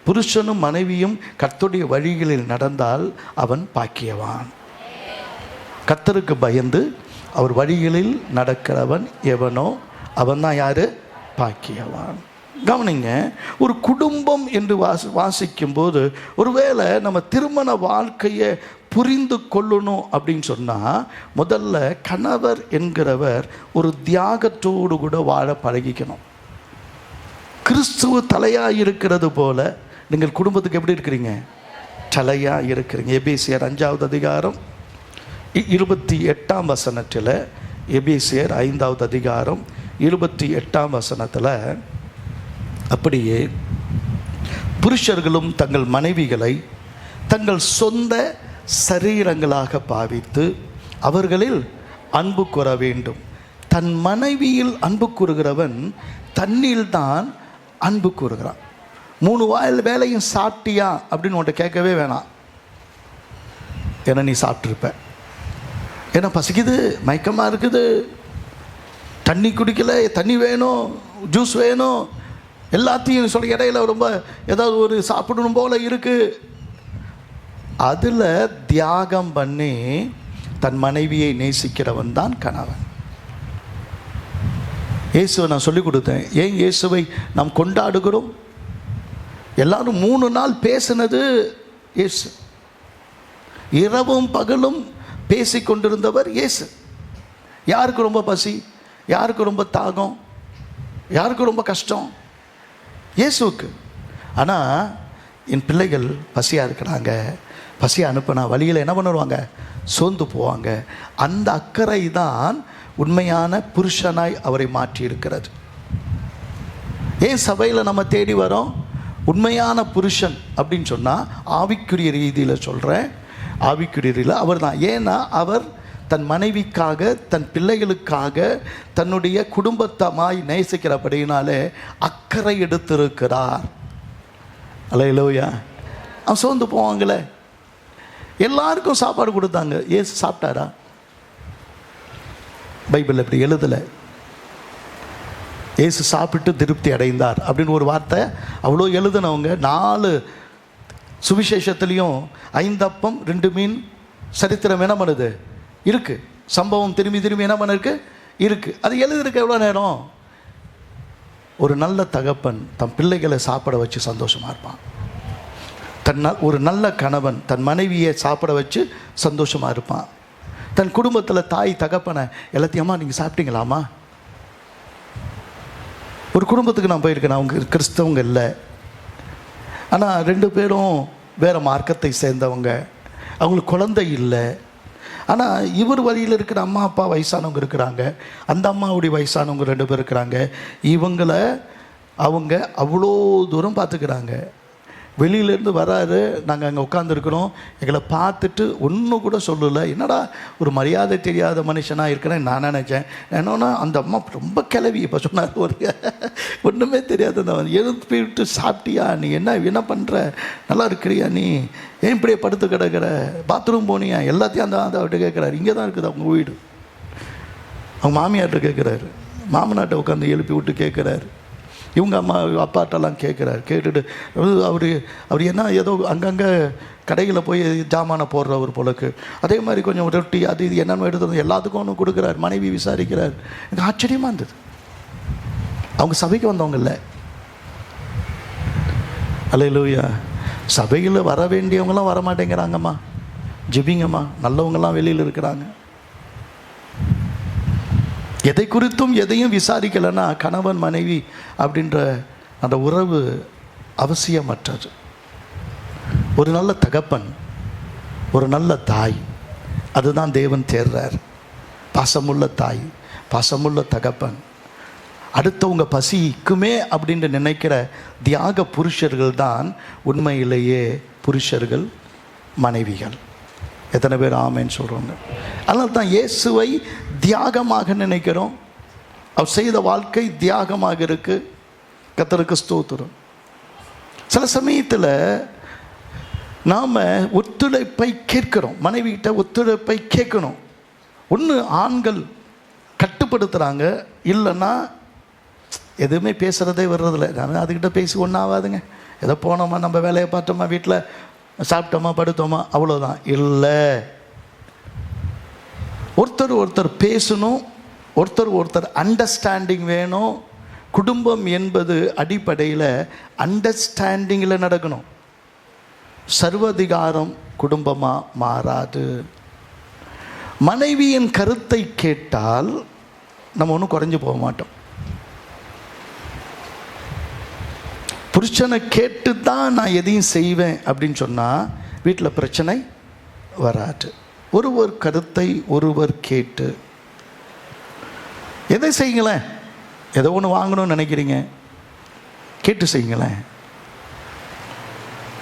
புருஷனும் மனைவியும் கர்த்தருடைய வழிகளில் நடந்தால் அவன் பாக்கியவான். கர்த்தருக்கு பயந்து அவர் வழிகளில் நடக்கிறவன் எவனோ அவன் தான் யாரு? பாக்கியவான். கவனிங்க, ஒரு குடும்பம் என்று வாசிக்கும் போது ஒருவேளை நம்ம திருமண வாழ்க்கையை புரிந்து கொள்ளணும் அப்படின்னு சொன்னால், முதல்ல கணவர் என்கிறவர் ஒரு தியாகத்தோடு கூட வாழ பழகிக்கணும். கிறிஸ்துவ தலையாக இருக்கிறது போல நீங்கள் குடும்பத்துக்கு எப்படி இருக்கிறீங்க? தலையாக இருக்கிறீங்க. எபேசியர் 5வது அதிகாரம் 28ஆம் வசனத்தில், எபேசியர் 5வது அதிகாரம் 28ஆம் வசனத்தில், அப்படியே புருஷர்களும் தங்கள் மனைவிகளை தங்கள் சொந்த சரீரங்களாக பாவித்து அவர்களில் அன்பு கூற வேண்டும். தன் மனைவியில் அன்பு கூறுகிறவன் தன்னில் தான் அன்பு கூறுகிறான். 3 வாயில் வேலையும் சாப்பிட்டியா அப்படின்னு உன்ட்ட கேட்கவே வேணாம். ஏன்னா நீ சாப்பிட்ருப்ப. ஏன்னா பசிக்குது, மயக்கமாக இருக்குது, தண்ணி குடிக்கல, தண்ணி வேணும், ஜூஸ் வேணும், எல்லாத்தையும் சொல்ல இடையில ரொம்ப ஏதாவது ஒரு சாப்பிடணும் போல இருக்குது. அதில் தியாகம் பண்ணி தன் மனைவியை நேசிக்கிறவன் தான் கணவன். இயேசுவை நான் சொல்லிக் கொடுத்தேன். ஏன் இயேசுவை நாம் கொண்டாடுகிறோம்? எல்லாரும் 3 நாள் பேசினது இயேசு. இரவும் பகலும் பேசி கொண்டிருந்தவர் இயேசு. யாருக்கு ரொம்ப பசி, யாருக்கு ரொம்ப தாகம், யாருக்கு ரொம்ப கஷ்டம்? இயேசுவுக்கு. ஆனால் என் பிள்ளைகள் பசியாக இருக்கிறாங்க, பசியை அனுப்பினா வழியில் என்ன பண்ணுவாங்க? சோர்ந்து போவாங்க. அந்த அக்கறை தான் உண்மையான புருஷனாய் அவரை மாற்றி இருக்கிறது. ஏன் சபையில் நம்ம தேடி வரோம்? உண்மையான புருஷன் அப்படின்னு சொன்னால் ஆவிக்குரிய ரீதியில் சொல்கிறேன், ஆவிக்குரிய ரீதியில் அவர் தான். ஏன்னா அவர் தன் மனைவிக்காக, தன் பிள்ளைகளுக்காக, தன்னுடைய குடும்பத்தமாய் நேசிக்கிறபடினாலே அக்கறை எடுத்திருக்கிறார். அல்லேலூயா. அவன் சோர்ந்து போவாங்களே. எல்லாருக்கும் சாப்பாடு கொடுத்தாங்க, ஏசு சாப்பிட்டாரா? பைபிள் அப்படி எழுதலை. ஏசு சாப்பிட்டு திருப்தி அடைந்தார் அப்படின்னு ஒரு வார்த்தை அவ்வளோ எழுதுனவங்க. 4 சுவிசேஷத்துலேயும் 5 அப்பம் 2 மீன் சரித்திரம் என்ன பண்ணுது இருக்கு. சம்பவம் திரும்பி திரும்பி என்ன பண்ணிருக்கு இருக்கு. அது எழுதிருக்கு எவ்வளோ நேரம்? ஒரு நல்ல தகப்பன் தன் பிள்ளைகளை சாப்பிட வச்சு சந்தோஷமாக இருப்பான். ஒரு நல்ல கணவன் தன் மனைவியை சாப்பிட வச்சு சந்தோஷமாக இருப்பான். தன் குடும்பத்தில் தாய் தகப்பனை எல்லாத்தையும்மா நீங்கள் சாப்பிட்டீங்களாமா? ஒரு குடும்பத்துக்கு நான் போயிருக்கேன், அவங்க கிறிஸ்தவங்க இல்லை, ஆனால் 2 பேரும் வேறு மார்க்கத்தை சேர்ந்தவங்க, அவங்களுக்கு குழந்தை இல்லை. ஆனால் இவர் வழியில் இருக்கிற அம்மா அப்பா வயசானவங்க இருக்கிறாங்க, அந்த அம்மாவுடைய வயசானவங்க 2 பேர் இருக்கிறாங்க. இவங்களை அவங்க அவ்வளோ தூரம் பார்த்துக்கிறாங்க. வெளியிலேருந்து வராரு, நாங்கள் அங்கே உட்காந்துருக்குறோம், எங்களை பார்த்துட்டு ஒன்றும் கூட சொல்லலை. என்னடா ஒரு மரியாதை தெரியாத மனுஷனாக இருக்கிறேன் நான் நினச்சேன். என்னன்னா அந்த அம்மா ரொம்ப கிளவி. இப்போ சொன்னார், ஒரு ஒன்றுமே தெரியாது அந்த எழுப்பிட்டு, சாப்பிட்டியா, நீ என்ன பண்ணுற, நல்லா இருக்கிறியா, நீ ஏன் இப்படியே படுத்து கிடக்கிற, பாத்ரூம் போனியா, எல்லாத்தையும் அந்த அவர்கிட்ட கேட்குறாரு. இங்கே தான் இருக்குது அவங்க வீடு. அவங்க மாமியார்கிட்ட கேட்குறாரு, மாமனார்ட்ட உட்காந்து எழுப்பி விட்டு கேட்குறாரு. இவங்க அம்மா அப்பாட்டெல்லாம் கேட்குறாரு. கேட்டுட்டு அவர் என்ன ஏதோ அங்கங்கே கடையில் போய் ஜாமானை போடுறவர் போலக்கு, அதே மாதிரி கொஞ்சம் ரொட்டி அது இது என்னென்னு எடுத்து எல்லாத்துக்கும் ஒன்று கொடுக்குறாரு. மனைவி விசாரிக்கிறார். எனக்கு ஆச்சரியமாக இருந்தது. அவங்க சபைக்கு வந்தவங்க இல்லை. அல்லேலூயா. சபையில் வர வேண்டியவங்களாம் வர மாட்டேங்கிறாங்கம்மா. ஜெபிங்கம்மா, நல்லவங்களாம் வெளியில் இருக்கிறாங்க. எதை குறித்தும் எதையும் விசாரிக்கலைன்னா கணவன் மனைவி அப்படின்ற அந்த உறவு அவசியமற்றது. ஒரு நல்ல தகப்பன், ஒரு நல்ல தாய், அதுதான் தேவன் தேர்றார். பாசமுள்ள தாய், பாசமுள்ள தகப்பன், அடுத்தவங்க பசிக்குமே அப்படின்னு நினைக்கிற தியாக புருஷர்கள் தான் உண்மையிலேயே புருஷர்கள், மனைவிகள். எத்தனை பேர் ஆமேன்னு சொல்கிறோங்க? அதனால தான் இயேசுவை தியாகமாக நினைக்கிறோம். அவர் செய்த வாழ்க்கை தியாகமாக இருக்குது. கர்த்தருக்கு ஸ்தோத்திரம். சில சமயத்தில் நாம் ஒத்துழைப்பை கேட்கிறோம், மனைவிகிட்ட ஒத்துழைப்பை கேட்கணும். ஒன்று ஆண்கள் கட்டுப்படுத்துகிறாங்க. இல்லைன்னா எதுவுமே பேசுகிறதே வர்றதில்ல. நான் அதுக்கிட்ட பேசி ஒன்றும் ஆகாதுங்க. ஏதோ போனோமா, நம்ம வேலையை பார்த்தோமா, வீட்டில் சாப்பிட்டோமா, படுத்தோமா, அவ்வளோதான். இல்லை, ஒருத்தர் பேசணும், ஒருத்தர் அண்டர்ஸ்டாண்டிங் வேணும். குடும்பம் என்பது அடிப்படையில் அண்டர்ஸ்டாண்டிங்கில் நடக்கணும். சர்வதிகாரம் குடும்பமாக மாறாது. மனைவியின் கருத்தை கேட்டால் நம்ம ஒன்றும் குறைஞ்சு போக மாட்டோம். புருஷனை கேட்டு தான் நான் எதையும் செய்வேன் அப்படின்னு சொன்னால் வீட்டில் பிரச்சனை வராது. ஒருவர் கருத்தை ஒருவர் கேட்டு எதை செய்யுங்களேன். ஏதோ ஒன்று வாங்கணும்னு நினைக்கிறீங்க, கேட்டு செய்யுங்களேன்.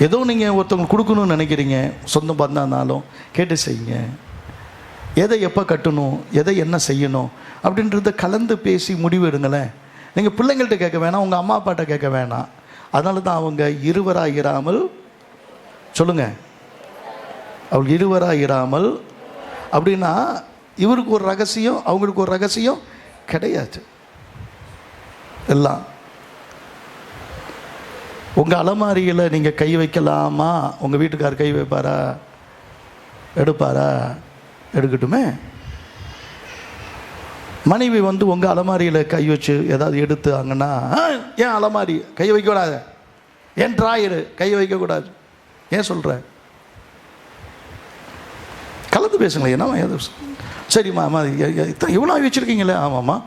ஏதோ நீங்கள் ஒருத்தவங்களுக்கு கொடுக்கணும்னு நினைக்கிறீங்க, சொந்தம் பந்தானாலும் கேட்டு செய்யுங்க. எதை எப்போ கட்டணும், எதை என்ன செய்யணும் அப்படின்றத கலந்து பேசி முடிவு எடுங்களேன். நீங்கள் பிள்ளைங்கள்ட்ட கேட்க வேணாம், உங்கள் அம்மா அப்பாட்ட கேட்க வேணாம். அதனால தான் அவங்க இருவராக இராமல், சொல்லுங்கள், அவங்க இருவராக இராமல் அப்படின்னா இவருக்கு ஒரு ரகசியம், அவங்களுக்கு ஒரு ரகசியம் கிடையாது. எல்லாம் உங்கள் அலமாரியில் நீங்கள் கை வைக்கலாமா? உங்கள் வீட்டுக்கார் கை வைப்பாரா, எடுப்பாரா? எடுக்கட்டுமே. மனைவி உங்கள் அலமாரியில் கை வச்சு ஏதாவது எடுத்தாங்கன்னா, ஏன் அலமாரி கை வைக்கக்கூடாது, ஏன் ட்ராயரு கை வைக்கக்கூடாது, ஏன் சொல்கிற? கலந்து பேசுங்களேன். என்ன சரிம்மா, அம்மா இவ்வளோ வச்சுருக்கீங்களே? ஆமாம்மா,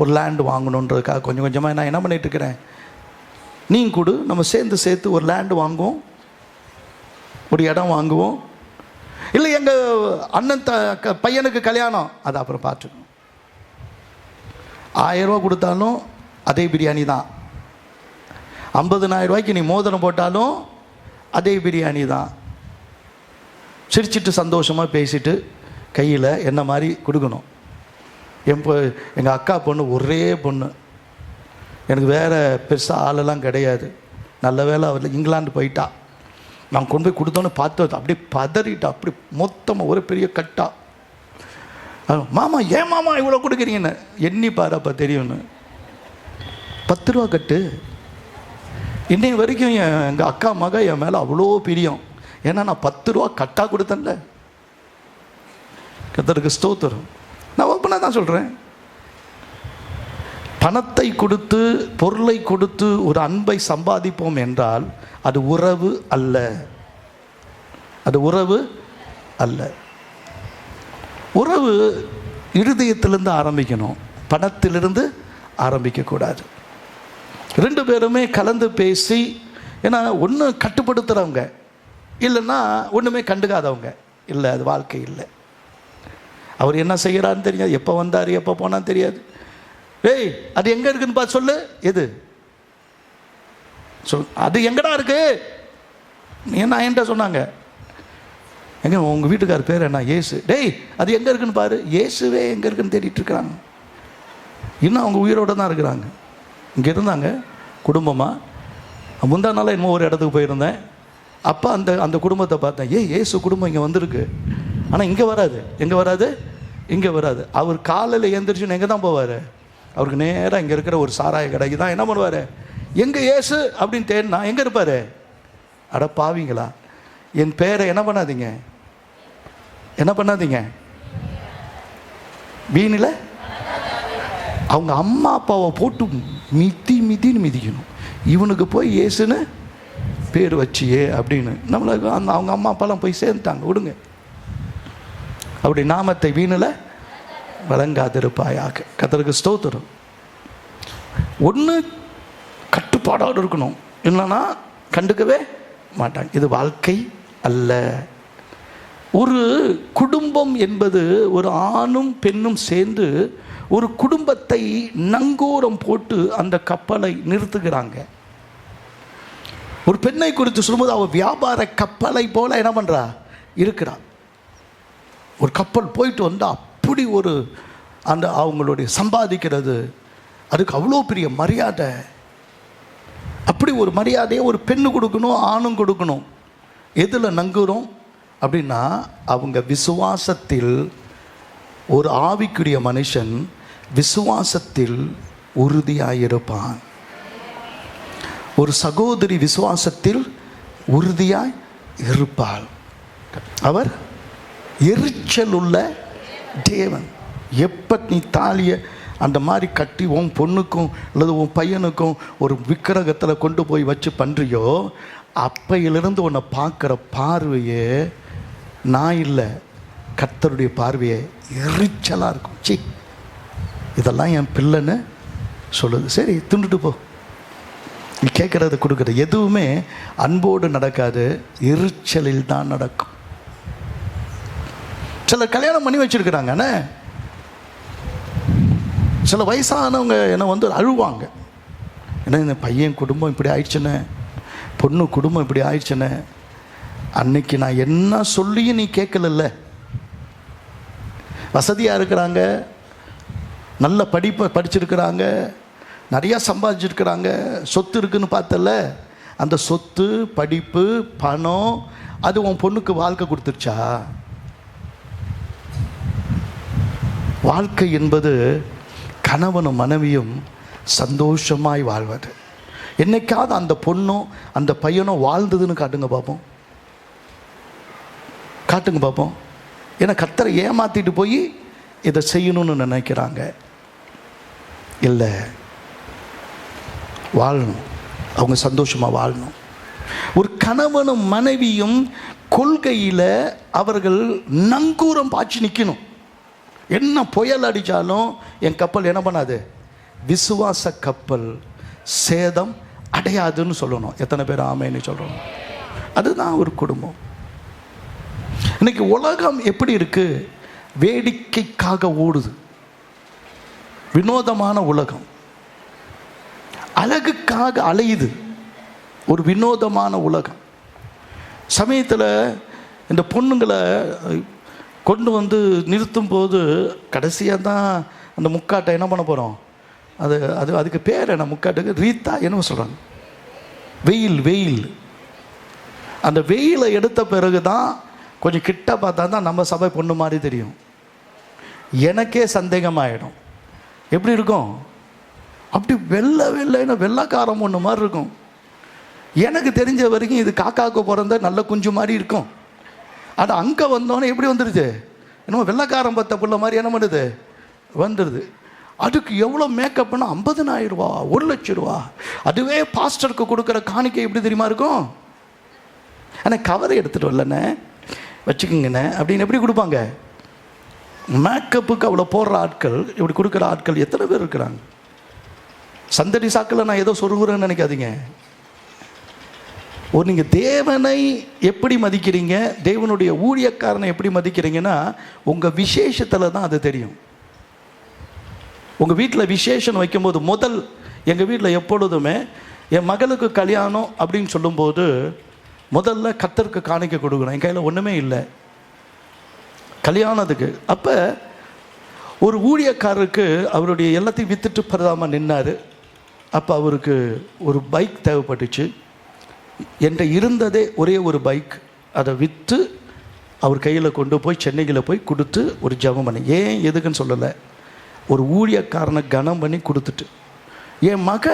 ஒரு லேண்டு வாங்கணுன்றதுக்காக கொஞ்சம் கொஞ்சமாக நான் என்ன பண்ணிகிட்டு இருக்கிறேன், நீங்கள் கொடு, நம்ம சேர்த்து ஒரு லேண்டு வாங்குவோம், ஒரு இடம் வாங்குவோம். இல்லை எங்கள் அண்ணன் பையனுக்கு கல்யாணம், அதை அப்புறம் பார்த்துக்கணும். 1000 ரூபா கொடுத்தாலும் அதே பிரியாணி தான். 50,000 ரூபாய்க்கு நீ மோதிரம் போட்டாலும் அதே பிரியாணி தான். சிரிச்சிட்டு சந்தோஷமாக பேசிட்டு கையில் என்ன மாதிரி கொடுக்கணும். எங்கள் அக்கா பொண்ணு ஒரே பொண்ணு, எனக்கு வேறு பெருசாக ஆளெல்லாம் கிடையாது. நல்ல வேலை அவள் இங்கிலாந்து போயிட்டா. நான் கொண்டு போய் கொடுத்தோன்னு பார்த்து அப்படியே பதறிட்டா, அப்படி மொத்தமாக ஒரு பெரிய கட்டா. மாமா, ஏன் மாமா இவ்வளோ கொடுக்குறீங்கன்னு எண்ணி பாரு, அப்போ தெரியும்னு. 10 ரூபா கட்டு. இன்னை வரைக்கும் எங்கள் அக்கா மக என் மேலே அவ்வளோ பிரியம். ஏன்னா நான் 10 ரூபா கட்டாக கொடுத்தேன்ல. கர்த்தருக்கு ஸ்தோத்திரம். நான் ஓப்பனாக தான் சொல்கிறேன். பணத்தை கொடுத்து, பொருளை கொடுத்து ஒரு அன்பை சம்பாதிப்போம் என்றால் அது உறவு அல்ல. அது உறவு அல்ல. உறவு இருதயத்திலிருந்து ஆரம்பிக்கணும், பணத்திலிருந்து ஆரம்பிக்கக்கூடாது. 2 பேருமே கலந்து பேசி, ஏன்னா ஒன்று கட்டுப்படுத்துகிறவங்க, இல்லைன்னா ஒன்றுமே கண்டுக்காதவங்க இல்லை. அது வாழ்க்கை இல்லை. அவர் என்ன செய்கிறான்னு தெரியாது, எப்போ வந்தார் எப்போ போனான்னு தெரியாது. ஏய், அது எங்கே இருக்குன்னு பார்த்து சொல்லு. எது சொல், அது எங்கடா இருக்கு? என்ன என்கிட்ட சொன்னாங்க, எங்க உங்கள் வீட்டுக்கார் பேர் என்ன? ஏசு. டேய், அது எங்கே இருக்குன்னு பாரு. இயேசுவே எங்கே இருக்குன்னு தேடிட்டு இருக்கிறாங்க. இன்னும் அவங்க உயிரோடு தான் இருக்கிறாங்க. இங்கே இருந்தாங்க குடும்பமாக. முந்தா நாள் என்னமோ ஒரு இடத்துக்கு போயிருந்தேன். அப்போ அந்த குடும்பத்தை பார்த்தேன். இயேசு குடும்பம் இங்கே வந்திருக்கு, ஆனால் இங்கே வராது. எங்கே வராது? இங்கே வராது. அவர் காலையில் எழுந்திரிச்சுன்னு எங்கே தான் போவார்? அவருக்கு நேராக இங்கே இருக்கிற ஒரு சாராய கடைக்கு தான் என்ன பண்ணுவார்? எங்கே இயேசு அப்படின்னு தேடினா எங்கே இருப்பார்? அட பாவீங்களா, என் பேரை என்ன பண்ணாதீங்க, என்ன பண்ணாதீங்க, வீணில் அவங்க அம்மா அப்பாவை போட்டு மிதின்னு மிதிக்கணும். இவனுக்கு போய் இயேசுன்னு பேர் வச்சியே அப்படின்னு நம்மளுக்கு அவங்க அம்மா அப்பாலாம் போய் சேர்ந்துட்டாங்க. விடுங்க, அப்படி நாமத்தை வீணில் வழங்காதிருப்பாயாக. கர்த்தருக்கு ஸ்தோத்திரம். ஒன்று கட்டுப்பாடோடு இருக்கணும், இல்லைன்னா கண்டுக்கவே மாட்டாங்க. இது வாழ்க்கை அல்ல. ஒரு குடும்பம் என்பது ஒரு ஆணும் பெண்ணும் சேர்ந்து ஒரு குடும்பத்தை நங்கூரம் போட்டு அந்த கப்பலை நிறுத்துகிறாங்க. ஒரு பெண்ணை குறித்து சொல்லும்போது அவள் வியாபார கப்பலை போல என்ன பண்ணுறா இருக்கிறாள். ஒரு கப்பல் போயிட்டு வந்தால் அப்படி ஒரு அந்த அவங்களுடைய சம்பாதிக்கிறது, அதுக்கு அவ்வளோ பெரிய மரியாதை. அப்படி ஒரு மரியாதையை ஒரு பெண்ணு கொடுக்கணும், ஆணும் கொடுக்கணும். எதில் நங்குறோம் அப்படின்னா அவங்க விசுவாசத்தில் ஒரு ஆவிக்குரிய மனுஷன் விசுவாசத்தில் உறுதியாயிருப்பான். ஒரு சகோதரி விசுவாசத்தில் உறுதியாய் இருப்பாள். அவர் எரிச்சல் உள்ள தேவன். எப்போ நீ தாலியை அந்த மாதிரி கட்டி உன் பொண்ணுக்கும் அல்லது உன் பையனுக்கும் ஒரு விக்கிரகத்தில் கொண்டு போய் வச்சு பண்ணுறியோ, அப்பையிலிருந்து உன்னை பார்க்குற பார்வையே நான் இல்லை, கர்த்தருடைய பார்வையே எரிச்சலாக இருக்கும். சி, இதெல்லாம் என் பிள்ளைன்னு சொல்லுது. சரி, தின்னுட்டு போ. நீ கேட்குறது கொடுக்குறது எதுவுமே அன்போடு நடக்காது, எரிச்சலில் தான் நடக்கும். சில கல்யாணம் பண்ணி வச்சுருக்கிறாங்கண்ணே. சில வயசானவங்க என்னை வந்து அழுவாங்க. ஏன்னா இந்த பையன் குடும்பம் இப்படி ஆயிடுச்சுன்னு, பொண்ணு குடும்பம் இப்படி ஆயிடுச்சுன்னு. அன்னைக்கு நான் என்ன சொல்லியும் நீ கேட்கல. வசதியாக இருக்கிறாங்க, நல்ல படிச்சிருக்கிறாங்க, நிறையா சம்பாதிச்சிருக்கிறாங்க, சொத்து இருக்குன்னு பார்த்தல. அந்த சொத்து, படிப்பு, பணம் அது உன் பொண்ணுக்கு வாழ்க்கை கொடுத்துருச்சா? வாழ்க்கை என்பது கணவனும் மனைவியும் சந்தோஷமாய் வாழ்வது. என்னைக்காவது அந்த பொண்ணும் அந்த பையனும் வாழ்ந்ததுன்னு காட்டுங்க பார்ப்போம். காட்டுங்க பார்ப்போம். ஏன்னா கர்த்தரை ஏமாற்றிட்டு போய் இதை செய்யணும்னு நினைக்கிறாங்க. இல்லை, வாழணும், அவங்க சந்தோஷமாக வாழணும். ஒரு கணவனும் மனைவியும் கொள்கையில் அவர்கள் நங்கூரம் பாய்ச்சி நிற்கணும். என்ன புயல் அடித்தாலும் என் கப்பல் என்ன பண்ணாது, விசுவாச கப்பல் சேதம் அடையாதுன்னு சொல்லணும். எத்தனை பேர் ஆமைன்னு சொல்கிறோம்? அதுதான் ஒரு குடும்பம். இன்னைக்கு உலகம் எப்படி இருக்கு? வேடிக்கைக்காக ஓடுது. வினோதமான உலகம். அழகுக்காக அலையுது. ஒரு வினோதமான உலகம். சமயத்தில் இந்த பொண்ணுங்களை கொண்டு வந்து நிறுத்தும் போது கடைசியாக தான் அந்த முக்காட்டை என்ன பண்ண போகிறோம்? அதுக்கு பேர் என்ன? முக்காட்டுக்கு ரீத்தா என்ன சொல்கிறாங்க? வெயில். அந்த வெயிலை எடுத்த பிறகு தான் கொஞ்சம் கிட்ட பார்த்தா தான் நம்ம சபை பொண்ணு மாதிரி தெரியும். எனக்கே சந்தேகமாகிடும். எப்படி இருக்கும்? அப்படி வெள்ளைன்னு வெள்ளைக்காரம் பொண்ணு மாதிரி இருக்கும். எனக்கு தெரிஞ்ச வரைக்கும் இது காக்காவுக்கு பிறந்த நல்ல குஞ்சு மாதிரி இருக்கும். அது அங்கே வந்தோன்னே எப்படி வந்துடுது? என்னமோ வெள்ளைக்காரம் பத்த புள்ள மாதிரி என்ன பண்ணுது? வந்துடுது. அதுக்கு எவ்வளோ மேக்கப்னா 50,000 ரூபா, 1,00,000 ரூபா. அதுவே பாஸ்டருக்கு கொடுக்குற காணிக்கை எப்படி தெரியுமா இருக்கும்? ஆனால் கவரை எடுத்துகிட்டு வரலண்ணே, வச்சுக்கோங்கண்ணே அப்படின்னு எப்படி கொடுப்பாங்க? மேக்கப்புக்கு அவ்வளோ போடுற ஆட்கள், இப்படி கொடுக்குற ஆட்கள் எத்தனை பேர் இருக்கிறாங்க? சந்தடி சாக்கில் நான் ஏதோ சொல்கிறேன்னு நினைக்காதீங்க. நீங்கள் தேவனை எப்படி மதிக்கிறீங்க, தேவனுடைய ஊழியக்காரனை எப்படி மதிக்கிறீங்கன்னா உங்கள் விசேஷத்தில் தான் அது தெரியும். உங்கள் வீட்டில் விசேஷம் வைக்கும்போது முதல், எங்கள் வீட்டில் எப்பொழுதுமே என் மகளுக்கு கல்யாணம் அப்படின்னு சொல்லும்போது முதல்ல கர்த்தருக்கு காணிக்கை கொடுக்கணும். என் கையில் ஒன்றுமே இல்லை கல்யாணத்துக்கு. அப்போ ஒரு ஊழியக்காரருக்கு அவருடைய எல்லாத்தையும் விற்றுட்டு பரதாமல் நின்னார். அப்போ அவருக்கு ஒரு பைக் தேவைப்பட்டுச்சு. என்கிட்ட இருந்ததே ஒரே ஒரு பைக். அதை விற்று அவர் கையில் கொண்டு போய் சென்னையில் போய் கொடுத்து ஒரு ஜெபம் பண்ணி, ஏன் எதுக்குன்னு சொல்லலை, ஒரு ஊழியக்காரனை கனம் பண்ணி கொடுத்துட்டு. என் மக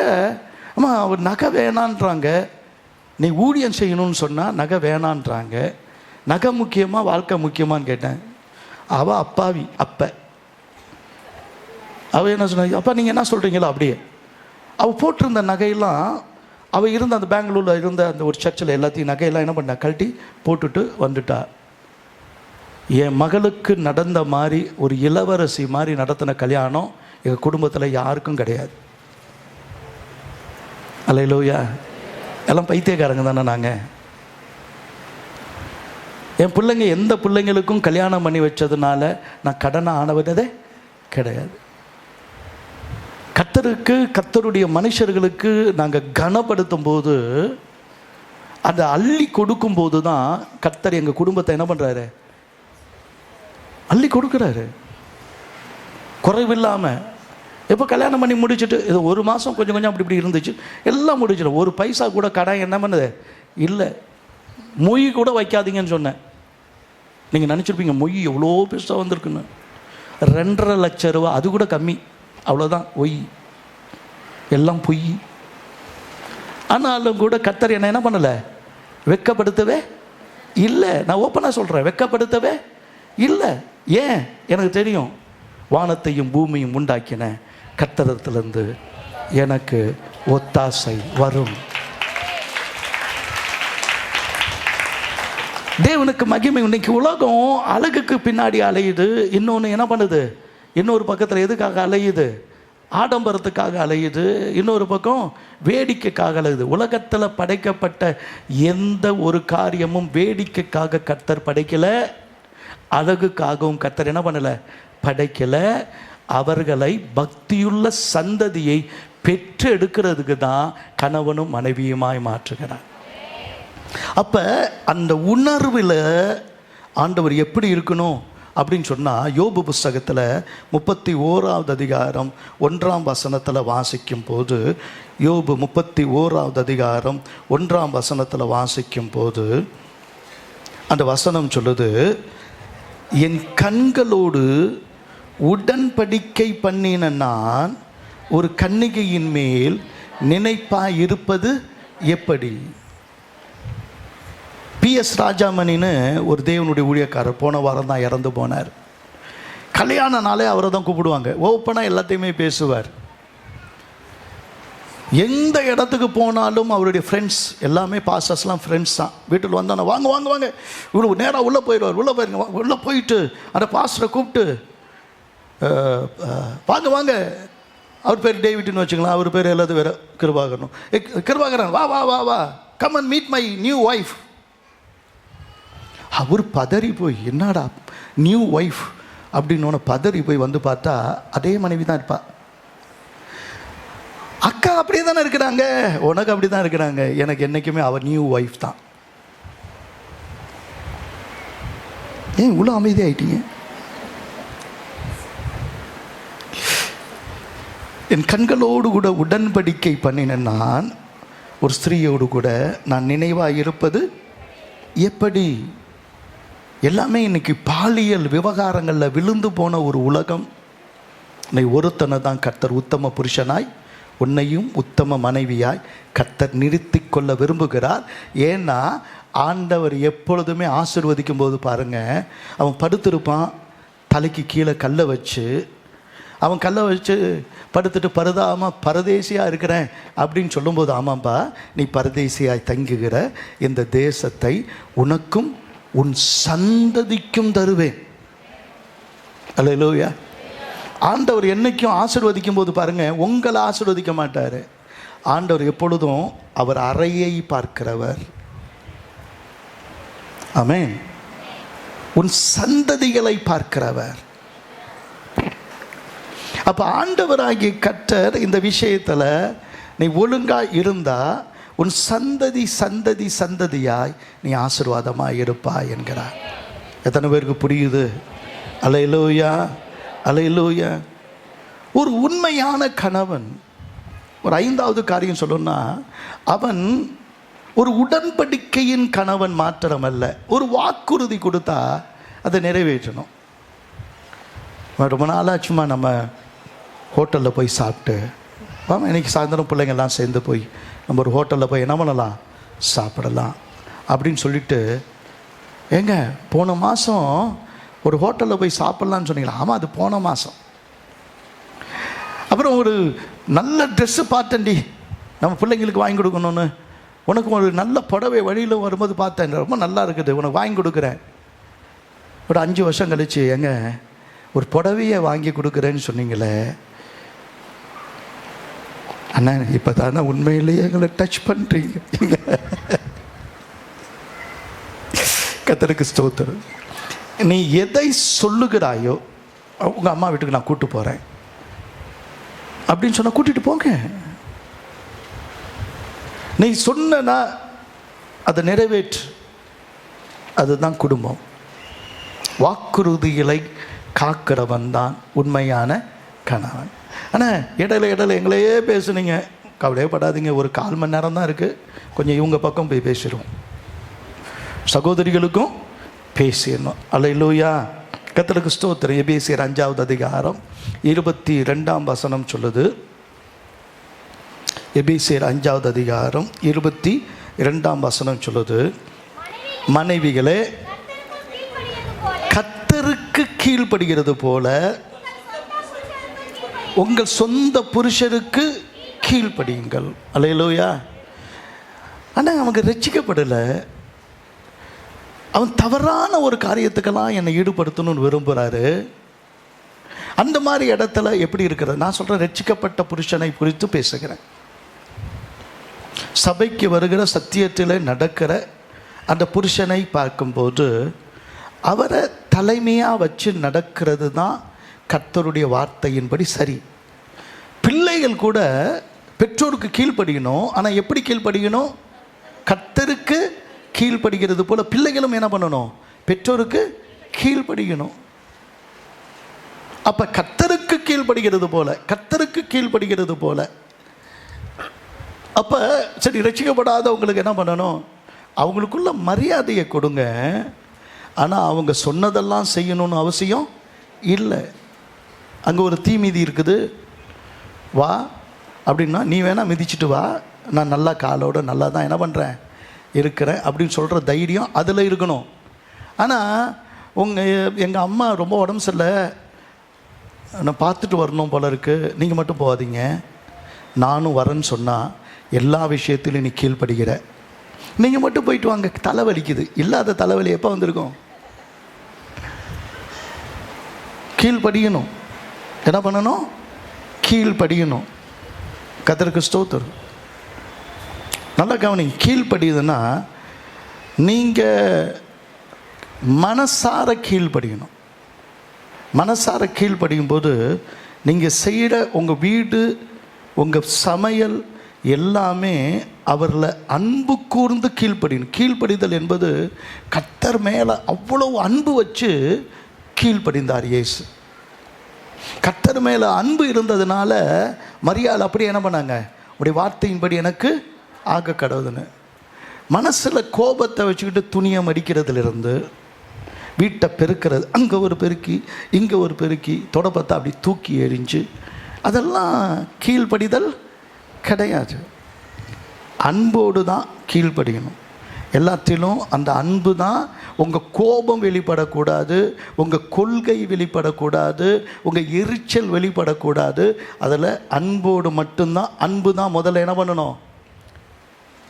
அம்மா அவர் நகை வேணான்றாங்க, நீ ஊழியம் செய்யணும்னு சொன்னால் நகை வேணான்றாங்க, நகை முக்கியமாக வாழ்க்கை முக்கியமானு கேட்டேன். அவள் அப்பாவி. அவள் என்ன சொன்ன, அப்பா நீங்கள் என்ன சொல்கிறீங்களோ அப்படியே. அவள் போட்டிருந்த நகையெல்லாம், அவள் இருந்த அந்த பெங்களூரில் இருந்த அந்த ஒரு சர்ச்சில் எல்லாத்தையும் நகையெல்லாம் என்ன பண்ணா கழட்டி போட்டுட்டு வந்துட்டா. என் மகளுக்கு நடந்த மாதிரி ஒரு இளவரசி மாதிரி நடத்தின கல்யாணம் எங்கள் குடும்பத்தில் யாருக்கும் கிடையாது. அல்லேலூயா. எல்லாம் பைத்தியக்காரங்க தானே நாங்கள். என் பிள்ளைங்க எந்த பிள்ளைங்களுக்கும் கல்யாணம் பண்ணி வச்சதுனால நான் கடனை ஆனவனதே கிடையாது. கர்த்தருக்கு, கர்த்தருடைய மனுஷர்களுக்கு நாங்கள் கனப்படுத்தும் போது, அதை அள்ளி கொடுக்கும் போது தான் கர்த்தர் எங்கள் குடும்பத்தை என்ன பண்ணுறாரு? அள்ளி கொடுக்குறாரு குறைவில்லாமல். எப்போ கல்யாணம் பண்ணி முடிச்சுட்டு இது ஒரு மாதம் கொஞ்சம் கொஞ்சம் அப்படி இப்படி இருந்துச்சு, எல்லாம் முடிச்சிடும். ஒரு பைசா கூட கடன் என்ன பண்ணுது இல்லை. மொய் கூட வைக்காதீங்கன்னு சொன்னேன். நீங்கள் நினச்சிருப்பீங்க மொய் எவ்வளோ பெருசாக வந்திருக்குன்னு. 2.5 லட்சம் ரூபா, அது கூட கம்மி. அவ்வளோதான், பொய், எல்லாம் பொய். ஆனாலும் கூட கர்த்தர் என்ன பண்ணலை, வெட்கப்படுத்தவே இல்லை. நான் ஓப்பனாக சொல்கிறேன், வெட்கப்படுத்தவே இல்லை. ஏன்? எனக்கு தெரியும், வானத்தையும் பூமியும் உண்டாக்கின கர்த்தரிடத்திலிருந்து எனக்கு ஒத்தாசை வரும். தேவனுக்கு மகிமை. இன்னைக்கு உலகம் அழகுக்கு பின்னாடி அலையுது. இன்னொன்று என்ன பண்ணுது, இன்னொரு பக்கத்தில் எதுக்காக அலையுது, ஆடம்பரத்துக்காக அலையுது. இன்னொரு பக்கம் வேடிக்கைக்காக அலையுது. உலகத்தில் படைக்கப்பட்ட எந்த ஒரு காரியமும் வேடிக்கைக்காக கர்த்தர் படைக்கலை, அழகுக்காகவும் கர்த்தர் என்ன பண்ணலை, படைக்கலை. அவர்களை பக்தியுள்ள சந்ததியை பெற்று எடுக்கிறதுக்கு தான் கணவனும் மனைவியுமாய் மாற்றுகிறார். அப்போ அந்த உணர்வில் ஆண்டவர் எப்படி இருக்கணும் அப்படின்னு சொன்னால், யோபு புஸ்தகத்தில் 31வது அதிகாரம் 1ஆம் வசனத்தில் வாசிக்கும் போது, யோபு 31வது அதிகாரம் 1ஆம் வசனத்தில் வாசிக்கும் போது அந்த வசனம் சொல்லுது, என் கண்களோடு உடன்படிக்கை பண்ணின நான் ஒரு கன்னிகையின் மேல் நினைப்பாய் இருப்பது எப்படி. PS ராஜாமணின்னு ஒரு தேவனுடைய ஊழியக்காரர் போன வாரம் தான் இறந்து போனார். கல்யாண நாளே அவரை தான் கூப்பிடுவாங்க. ஓப்பனாக எல்லாத்தையுமே பேசுவார். எந்த இடத்துக்கு போனாலும் அவருடைய ஃப்ரெண்ட்ஸ் எல்லாமே, பாஸ்டர்ஸ்லாம் ஃப்ரெண்ட்ஸ் தான். வீட்டில் வந்தோன்னா வாங்க வாங்க வாங்க, இவ்வளோ நேராக உள்ளே போயிடுவார். உள்ளே போயிருங்க, உள்ளே போயிட்டு அந்த பாஸ்டரை கூப்பிட்டு வாங்க வாங்க, அவர் பேர் டேவிட்னு வச்சுக்கலாம், அவர் பேர் எல்லாத்தையும் வேறு கிருபாகரன். கிருபாகரன் வா வா வா வா, come and meet my new wife. அவர் பதறி போய், என்னடா நியூ ஒய்ஃப் அப்படின்னு பதறி போய் வந்து பார்த்தா அதே மனைவி தான் இருப்பா. அக்கா அப்படியே தானே இருக்கிறாங்க, உனக்கு அப்படி தான் இருக்கிறாங்க, எனக்கு என்றைக்குமே அவர் நியூ ஒய்ஃப் தான். ஏன் இவ்வளோ அமைதியாயிட்டீங்க? என் கண்களோடு கூட உடன்படிக்கை பண்ணின நான் ஒரு ஸ்திரீயோடு கூட நான் நினைவாக இருப்பது எப்படி. எல்லாமே இன்னைக்கு பாலியல் விவகாரங்களில் விழுந்து போன ஒரு உலகம். நீ ஒருத்தனை தான் கர்த்தர் உத்தம புருஷனாய், உன்னையும் உத்தம மனைவியாய் கர்த்தர் நிறுத்தி கொள்ள விரும்புகிறார். ஏன்னா ஆண்டவர் எப்பொழுதுமே ஆசீர்வதிக்கும் போது பாருங்கள், அவன் படுத்திருப்பான், தலைக்கு கீழே கல்லை வச்சு, அவன் கல்லை வச்சு படுத்துட்டு பரதாமல் பரதேசியாக இருக்கிறேன் அப்படின்னு சொல்லும்போது, ஆமாம்பா நீ பரதேசியாய் தங்குகிற இந்த தேசத்தை உனக்கும் உன் சந்ததிக்கும் தருவேன். அல்லேலூயா. ஆண்டவர் என்னைக்கும் ஆசீர்வதிக்கும் போது பாருங்க, உங்களை ஆசீர்வதிக்க மாட்டார். ஆண்டவர் எப்பொழுதும் அவர் அறையை பார்க்கிறவர். ஆமென். உன் சந்ததிகளை பார்க்கிறவர். அப்போ ஆண்டவராகிய கர்த்தர் இந்த விஷயத்தில் நீ ஒழுங்காக இருந்தால் உன் சந்ததி சந்ததி சந்ததியாய் நீ ஆசீர்வாதமாக இருப்பாய் என்கிறார். எத்தனை பேருக்கு புரியுது? அல்லேலூயா, அல்லேலூயா. ஒரு உண்மையான கணவன், ஒரு 5வது காரியம் சொல்லணும்னா, அவன் ஒரு உடன்படிக்கையின் கணவன் மாத்திரமல்ல, ஒரு வாக்குறுதி கொடுத்தா அதை நிறைவேற்றணும். ரொம்ப நாளாக சும்மா நம்ம ஹோட்டலில் போய் சாப்பிட்டு வாமா, இன்றைக்கி சாயந்தரம் பிள்ளைங்கள்லாம் சேர்ந்து போய் நம்ம ஒரு ஹோட்டலில் போய் என்ன பண்ணலாம், சாப்பிடலாம் அப்படின்னு சொல்லிட்டு, ஏங்க போன மாதம் ஒரு ஹோட்டலில் போய் சாப்பிட்லான்னு சொன்னீங்களா? ஆமாம், அது போன மாதம். அப்புறம் ஒரு நல்ல ட்ரெஸ்ஸு பார்த்தேன்டி, நம்ம பிள்ளைங்களுக்கு வாங்கி கொடுக்கணுன்னு, உனக்கு ஒரு நல்ல புடவை வழியில் வரும்போது பார்த்தேன், ரொம்ப நல்லா இருக்குது, உனக்கு வாங்கி கொடுக்குறேன். ஒரு 5 வருஷம் கழிச்சு, ஏங்க ஒரு புடவையை வாங்கி கொடுக்குறேன்னு சொன்னீங்களே அண்ணா, இப்போ தானே உண்மையிலேயே எங்களை டச் பண்ணுறீங்க. கர்த்தருக்கு ஸ்தோத்திரம். நீ எதை சொல்லுகிறாயோ, உங்கள் அம்மா வீட்டுக்கு நான் கூப்பிட்டு போகிறேன் அப்படின்னு சொன்னால் கூட்டிகிட்டு போங்க. நீ சொன்னா அதை நிறைவேற்று. அதுதான் குடும்பம். வாக்குறுதிகளை காக்கிறவன் தான் உண்மையான கணவன். ஆனால் இடையில எங்களையே பேசுனீங்க, கவலையே படாதீங்க, ஒரு 1/4 மணி நேரம் தான் இருக்குது, கொஞ்சம் இவங்க பக்கம் போய் பேசிடுவோம். சகோதரிகளுக்கும் பேசிடணும். அல்லேலூயா, கர்த்தருக்கு ஸ்தோத்திரம். எபேசியர் 5வது அதிகாரம் 22ஆம் வசனம் சொல்லுது. எபேசியர் 5வது அதிகாரம் 22ஆம் வசனம் சொல்லுது, மனைவிகளே கர்த்தருக்கு கீழ்ப்படுகிறது போல உங்கள் சொந்த புருஷருக்கு கீழ்ப்படியுங்கள். அல்லேலூயா. ஆனால் அவங்க ரட்சிக்கப்படலை. அவன் தவறான ஒரு காரியத்துக்கெல்லாம் என்னை ஈடுபடுத்தணும்னு விரும்புகிறாரு. அந்த மாதிரி இடத்துல எப்படி இருக்கிறது? நான் சொல்கிறேன், ரட்சிக்கப்பட்ட புருஷனை குறித்து பேசுகிறேன். சபைக்கு வருகிற சத்தியத்தில் நடக்கிற அந்த புருஷனை பார்க்கும்போது அவரை தலைமையாக வச்சு நடக்கிறது தான் கர்த்தருடைய வார்த்தையின்படி சரி. பிள்ளைகள் கூட பெற்றோருக்கு கீழ்ப்படியணும். ஆனால் எப்படி கீழ்ப்படியணும்? கர்த்தருக்கு கீழ்ப்படுகிறது போல பிள்ளைகளும் என்ன பண்ணணும்? பெற்றோருக்கு கீழ்ப்படியணும். அப்ப கர்த்தருக்கு கீழ்ப்படுகிறது போல, கர்த்தருக்கு கீழ்ப்படுகிறது போல. அப்ப சரி, ரட்சிக்கப்படாதவங்களுக்கு என்ன பண்ணணும்? அவங்களுக்குள்ள மரியாதையை கொடுங்க. ஆனால் அவங்க சொன்னதெல்லாம் செய்யணும்னு அவசியம் இல்லை. அங்கே ஒரு தீ மீதி இருக்குது, வா அப்படின்னா நீ வேணா மிதிச்சுட்டு வா, நான் நல்லா காலோட நல்லா தான் என்ன பண்ணுறேன் இருக்கிறேன் அப்படின்னு சொல்கிற தைரியம் அதில் இருக்கணும். ஆனால் எங்கள் அம்மா ரொம்ப உடம்பு சரியில்லை, நான் பார்த்துட்டு வரணும் போல இருக்குது, நீங்கள் மட்டும் போகாதீங்க, நானும் வரேன்னு சொன்னால் எல்லா விஷயத்திலும் நீ கீழ்ப்படுகிற, நீங்கள் மட்டும் போயிட்டு வாங்க, தலைவலிக்குது. இல்லாத தலைவலி எப்போ வந்திருக்கும்? கீழ்ப்படியணும். என்ன பண்ணணும்? கீழ்ப்படியணும். கர்த்தருக்கு ஸ்தோத்திரம். நல்லா கவனிங்க. கீழ்ப்படியுதுன்னா நீங்கள் மனசார கீழ்ப்படியணும். மனசார கீழ்ப்படியும் போது நீங்கள் செய்கிற உங்கள் வீடு, உங்கள் சமையல் எல்லாமே அவரில் அன்பு கூர்ந்து கீழ்ப்படியணும். கீழ்ப்படிதல் என்பது கர்த்தர் மேலே அவ்வளவு அன்பு வச்சு கீழ்ப்படிந்தார் இயேசு. கர்த்தர் மேலே அன்பு இருந்ததுனால மரியாள் அப்படி என்ன பண்ணாங்க? உடைய வார்த்தையின்படி எனக்கு ஆக கடவுதுன்னு. மனசில் கோபத்தை வச்சுக்கிட்டு துணியை மடிக்கிறதுலேருந்து வீட்டை பெருக்கிறது, அங்கே ஒரு பெருக்கி இங்கே ஒரு பெருக்கி தொடப்பத்தை அப்படி தூக்கி எறிஞ்சு, அதெல்லாம் கீழ்ப்படிதல் கிடையாது. அன்போடு தான் கீழ்ப்படியணும். எல்லாத்திலும் அந்த அன்பு தான். உங்கள் கோபம் வெளிப்படக்கூடாது, உங்கள் கொள்கை வெளிப்படக்கூடாது, உங்கள் எரிச்சல் வெளிப்படக்கூடாது. அதில் அன்போடு மட்டும்தான். அன்பு தான் முதல்ல என்ன பண்ணணும்?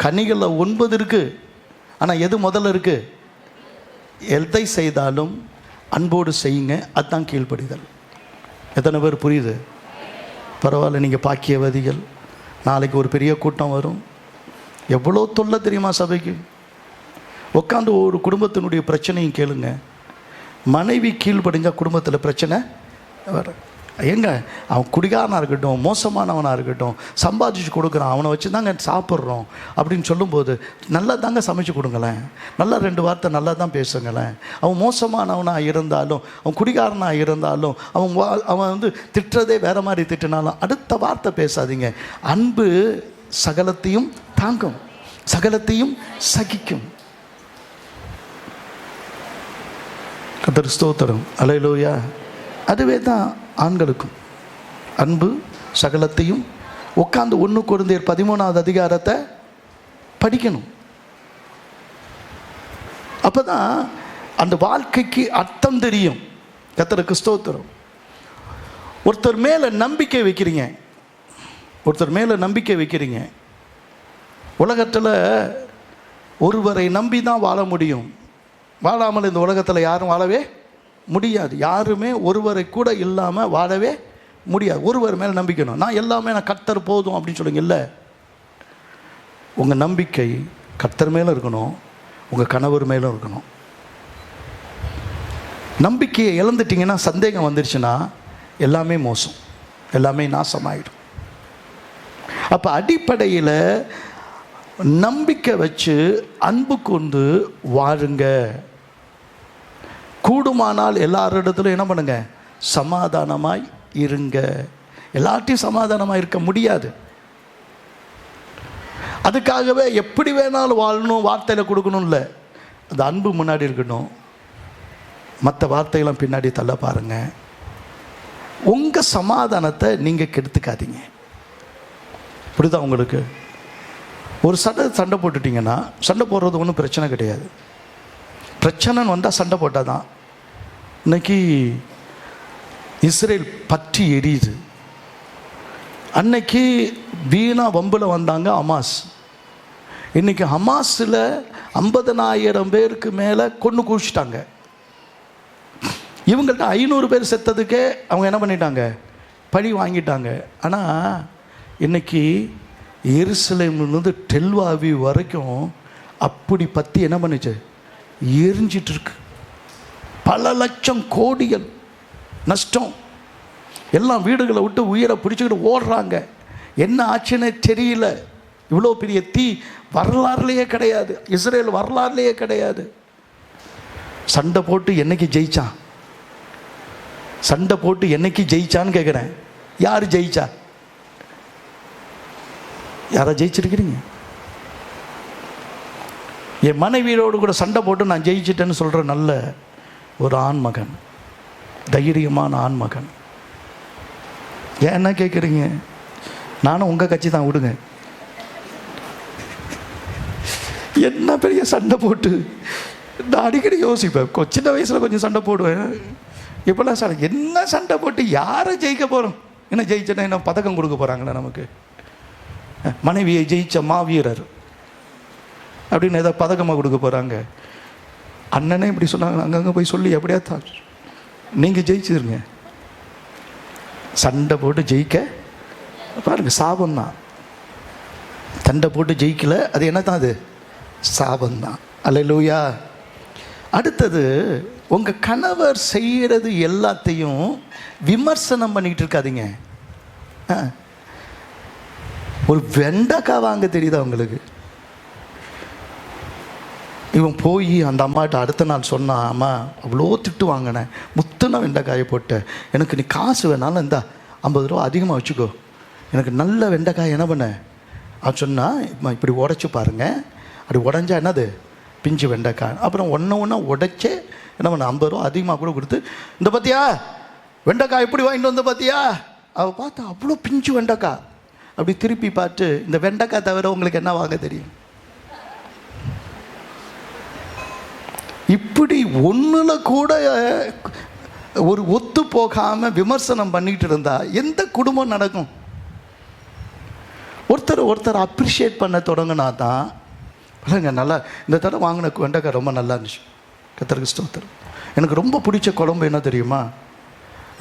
கனிகளில் 9 இருக்குது, ஆனால் எது முதல்ல இருக்குது? எதை செய்தாலும் அன்போடு செய்யுங்க, அதுதான் கீழ்ப்படிதல். எத்தனை பேர் புரியுது? பரவாயில்ல, நீங்கள் பாக்கியவதிகள். நாளைக்கு ஒரு பெரிய கூட்டம் வரும். எவ்வளோ தொல்லை தெரியுமா சபைக்கு? உட்காந்து ஒரு குடும்பத்தினுடைய பிரச்சனையும் கேளுங்க. மனைவி கீழ்ப்படிஞ்சால் குடும்பத்தில் பிரச்சனை வர. எங்க அவன் குடிகாரனாக இருக்கட்டும், மோசமானவனாக இருக்கட்டும், சம்பாதிச்சு கொடுக்குறான், அவனை வச்சு தாங்க சாப்பிட்றோம் அப்படின்னு சொல்லும்போது நல்லா தாங்க சமைச்சு கொடுங்களேன், நல்லா 2 வார்த்தை நல்லா தான் பேசுங்களேன். அவன் மோசமானவனாக இருந்தாலும், அவன் குடிகாரனாக இருந்தாலும், அவன் திட்டுறதே வேறு மாதிரி திட்டினாலும் அடுத்த வார்த்தை பேசாதீங்க. அன்பு சகலத்தையும் தாங்கும், சகலத்தையும் சகிக்கும். கர்த்தருக்கு ஸ்தோத்திரம். அல்லேலூயா. அதுவே தான் ஆண்களுக்கும். அன்பு சகலத்தையும். உட்காந்து 1 கொரிந்தியர் 13வது அதிகாரத்தை படிக்கணும். அப்போ தான் அந்த வாழ்க்கைக்கு அர்த்தம் தெரியும். கர்த்தருக்கு ஸ்தோத்திரம். ஒருத்தர் மேலே நம்பிக்கை வைக்கிறீங்க, ஒருத்தர் மேலே நம்பிக்கை வைக்கிறீங்க. உலகத்தில் ஒருவரை நம்பி தான் வாழ முடியும். வாழாமல் இந்த உலகத்தில் யாரும் வாழவே முடியாது. யாருமே ஒருவரை கூட இல்லாமல் வாழவே முடியாது. ஒருவர் மேலே நம்பிக்கணும். நான் எல்லாமே நான் கர்த்தர் போதும் அப்படின்னு சொல்லுங்க. இல்லை, உங்கள் நம்பிக்கை கர்த்தர் மேலே இருக்கணும், உங்கள் கணவர் மேலே இருக்கணும். நம்பிக்கையை இழந்துட்டிங்கன்னா, சந்தேகம் வந்துருச்சுன்னா எல்லாமே மோசம், எல்லாமே நாசமாயிடும். அப்போ அடிப்படையில் நம்பிக்கை வச்சு அன்பு கொண்டு வாழுங்க. கூடுமானால் எல்லாரிடத்திலும் என்ன பண்ணுங்க? சமாதானமாய் இருங்க. எல்லார்ட்டையும் சமாதானமாக இருக்க முடியாது. அதுக்காகவே எப்படி வேணாலும் வாழணும், வார்த்தையில் கொடுக்கணும் இல்லை. அந்த அன்பு முன்னாடி இருக்கணும். மற்ற வார்த்தையெல்லாம் பின்னாடி தள்ள பாருங்க. உங்கள் சமாதானத்தை நீங்கள் கெடுத்துக்காதீங்க. புரியுதா உங்களுக்கு? ஒரு சண்டை போட்டுட்டிங்கன்னா, சண்டை போடுறது ஒன்றும் பிரச்சனை கிடையாது. பிரச்சனைன்னு வந்தால் சண்டை போட்டால் தான். இன்னைக்கு இஸ்ரேல் பற்றி எரியுது. அன்னைக்கு வீணா வம்பில் வந்தாங்க ஹமாஸ். இன்னைக்கு ஹமாஸில் 50,000 பேருக்கு மேலே கொன்று குவிச்சிட்டாங்க. இவங்கள்ட்ட 500 பேர் செத்ததுக்கே அவங்க என்ன பண்ணிட்டாங்க? பழி வாங்கிட்டாங்க. ஆனால் இன்னைக்கு எருசலேமிலிருந்து டெல்வாவி வரைக்கும் அப்படி பற்றி என்ன பண்ணுச்சு? எரிஞ்சிட்டு இருக்கு. பல லட்சம் கோடிகள் நஷ்டம். எல்லாம் வீடுகளை விட்டு உயிரை பிடிச்சிக்கிட்டு ஓடுறாங்க. என்ன ஆச்சுன்னு தெரியல. இவ்வளோ பெரிய தீ வரலாறுலேயே கிடையாது, இஸ்ரேல் வரலாறுலேயே கிடையாது. சண்டை போட்டு என்னைக்கு ஜெயிச்சான்? சண்டை போட்டு என்னைக்கு ஜெயிச்சான்னு கேட்குறேன். யார் ஜெயிச்சா? யாரா ஜெயிச்சிருக்கிறீங்க? என் மனைவியோடு கூட சண்டை போட்டு நான் ஜெயிச்சிட்டேன்னு சொல்கிற நல்ல ஒரு ஆண்மகன், தைரியமான ஆண்மகன். ஏன் என்ன கேட்குறீங்க? நானும் உங்கள் கட்சி தான், விடுங்க. என்ன பெரிய சண்டை போட்டு நான் அடிக்கடி யோசிப்பேன். சின்ன வயசில் கொஞ்சம் சண்டை போடுவேன். இப்போல்லாம் சார் என்ன சண்டை போட்டு யாரை ஜெயிக்க போகிறோம்? என்ன ஜெயிச்சேன்னா என்ன பதக்கம் கொடுக்க போகிறாங்களா நமக்கு? மனைவியை ஜெயிச்ச மாவீரர் அப்படின்னு ஏதாவது பதக்கமாக கொடுக்க போகிறாங்க? அண்ணனே இப்படி சொன்னாங்க, அங்கங்கே போய் சொல்லி எப்படியா தான் நீங்கள் ஜெயிச்சிருங்க. சண்டை போட்டு ஜெயிக்க பாருங்க, சாபம்தான். சண்டை போட்டு ஜெயிக்கல, அது என்ன தான்? அது சாபம்தான். அல்லேலூயா. அடுத்தது, உங்கள் கணவர் செய்கிறது எல்லாத்தையும் விமர்சனம் பண்ணிக்கிட்டு இருக்காதீங்க. ஒரு வெண்டைக்காய் வாங்க தெரியுதா உங்களுக்கு? இவன் போய் அந்த அம்மாட்ட அடுத்த நாள் சொன்னான், அம்மா அவ்வளோ திட்டு வாங்கினேன், முத்துன வெண்டைக்காயை போட்டேன், எனக்கு நீ காசு வேணாலும் இந்தா 50 ரூபா அதிகமாக வச்சுக்கோ, எனக்கு நல்ல வெண்டைக்காய் என்ன பண்ண அது சொன்னால் இப்படி உடச்சி பாருங்க, அப்படி உடஞ்சா என்னது? பிஞ்சு வெண்டைக்காய். அப்புறம் ஒன்று உடைச்சே என்ன பண்ண 50 ரூபா அதிகமாக கூட கொடுத்து, இந்த பார்த்தியா வெண்டைக்காய் எப்படி வாங்கிட்டு வந்த பார்த்தியா? அவள் பார்த்தா அவ்வளோ பிஞ்சு வெண்டைக்காய். அப்படி திருப்பி பார்த்து, இந்த வெண்டைக்காய் தவிர உங்களுக்கு என்ன வாங்க தெரியும்? இப்படி ஒன்றுல கூட ஒரு ஒத்து போகாமல் விமர்சனம் பண்ணிட்டு இருந்தா எந்த குடும்பம் நடக்கும்? ஒருத்தர் அப்ரிஷியேட் பண்ண தொடங்கினா தான் இல்லைங்க. நல்லா இந்த தடவை வாங்கின வெண்டைக்காய் ரொம்ப நல்லா இருந்துச்சு, கர்த்தருக்கு ஸ்தோத்திரம். எனக்கு ரொம்ப பிடிச்ச குழம்பு என்ன தெரியுமா?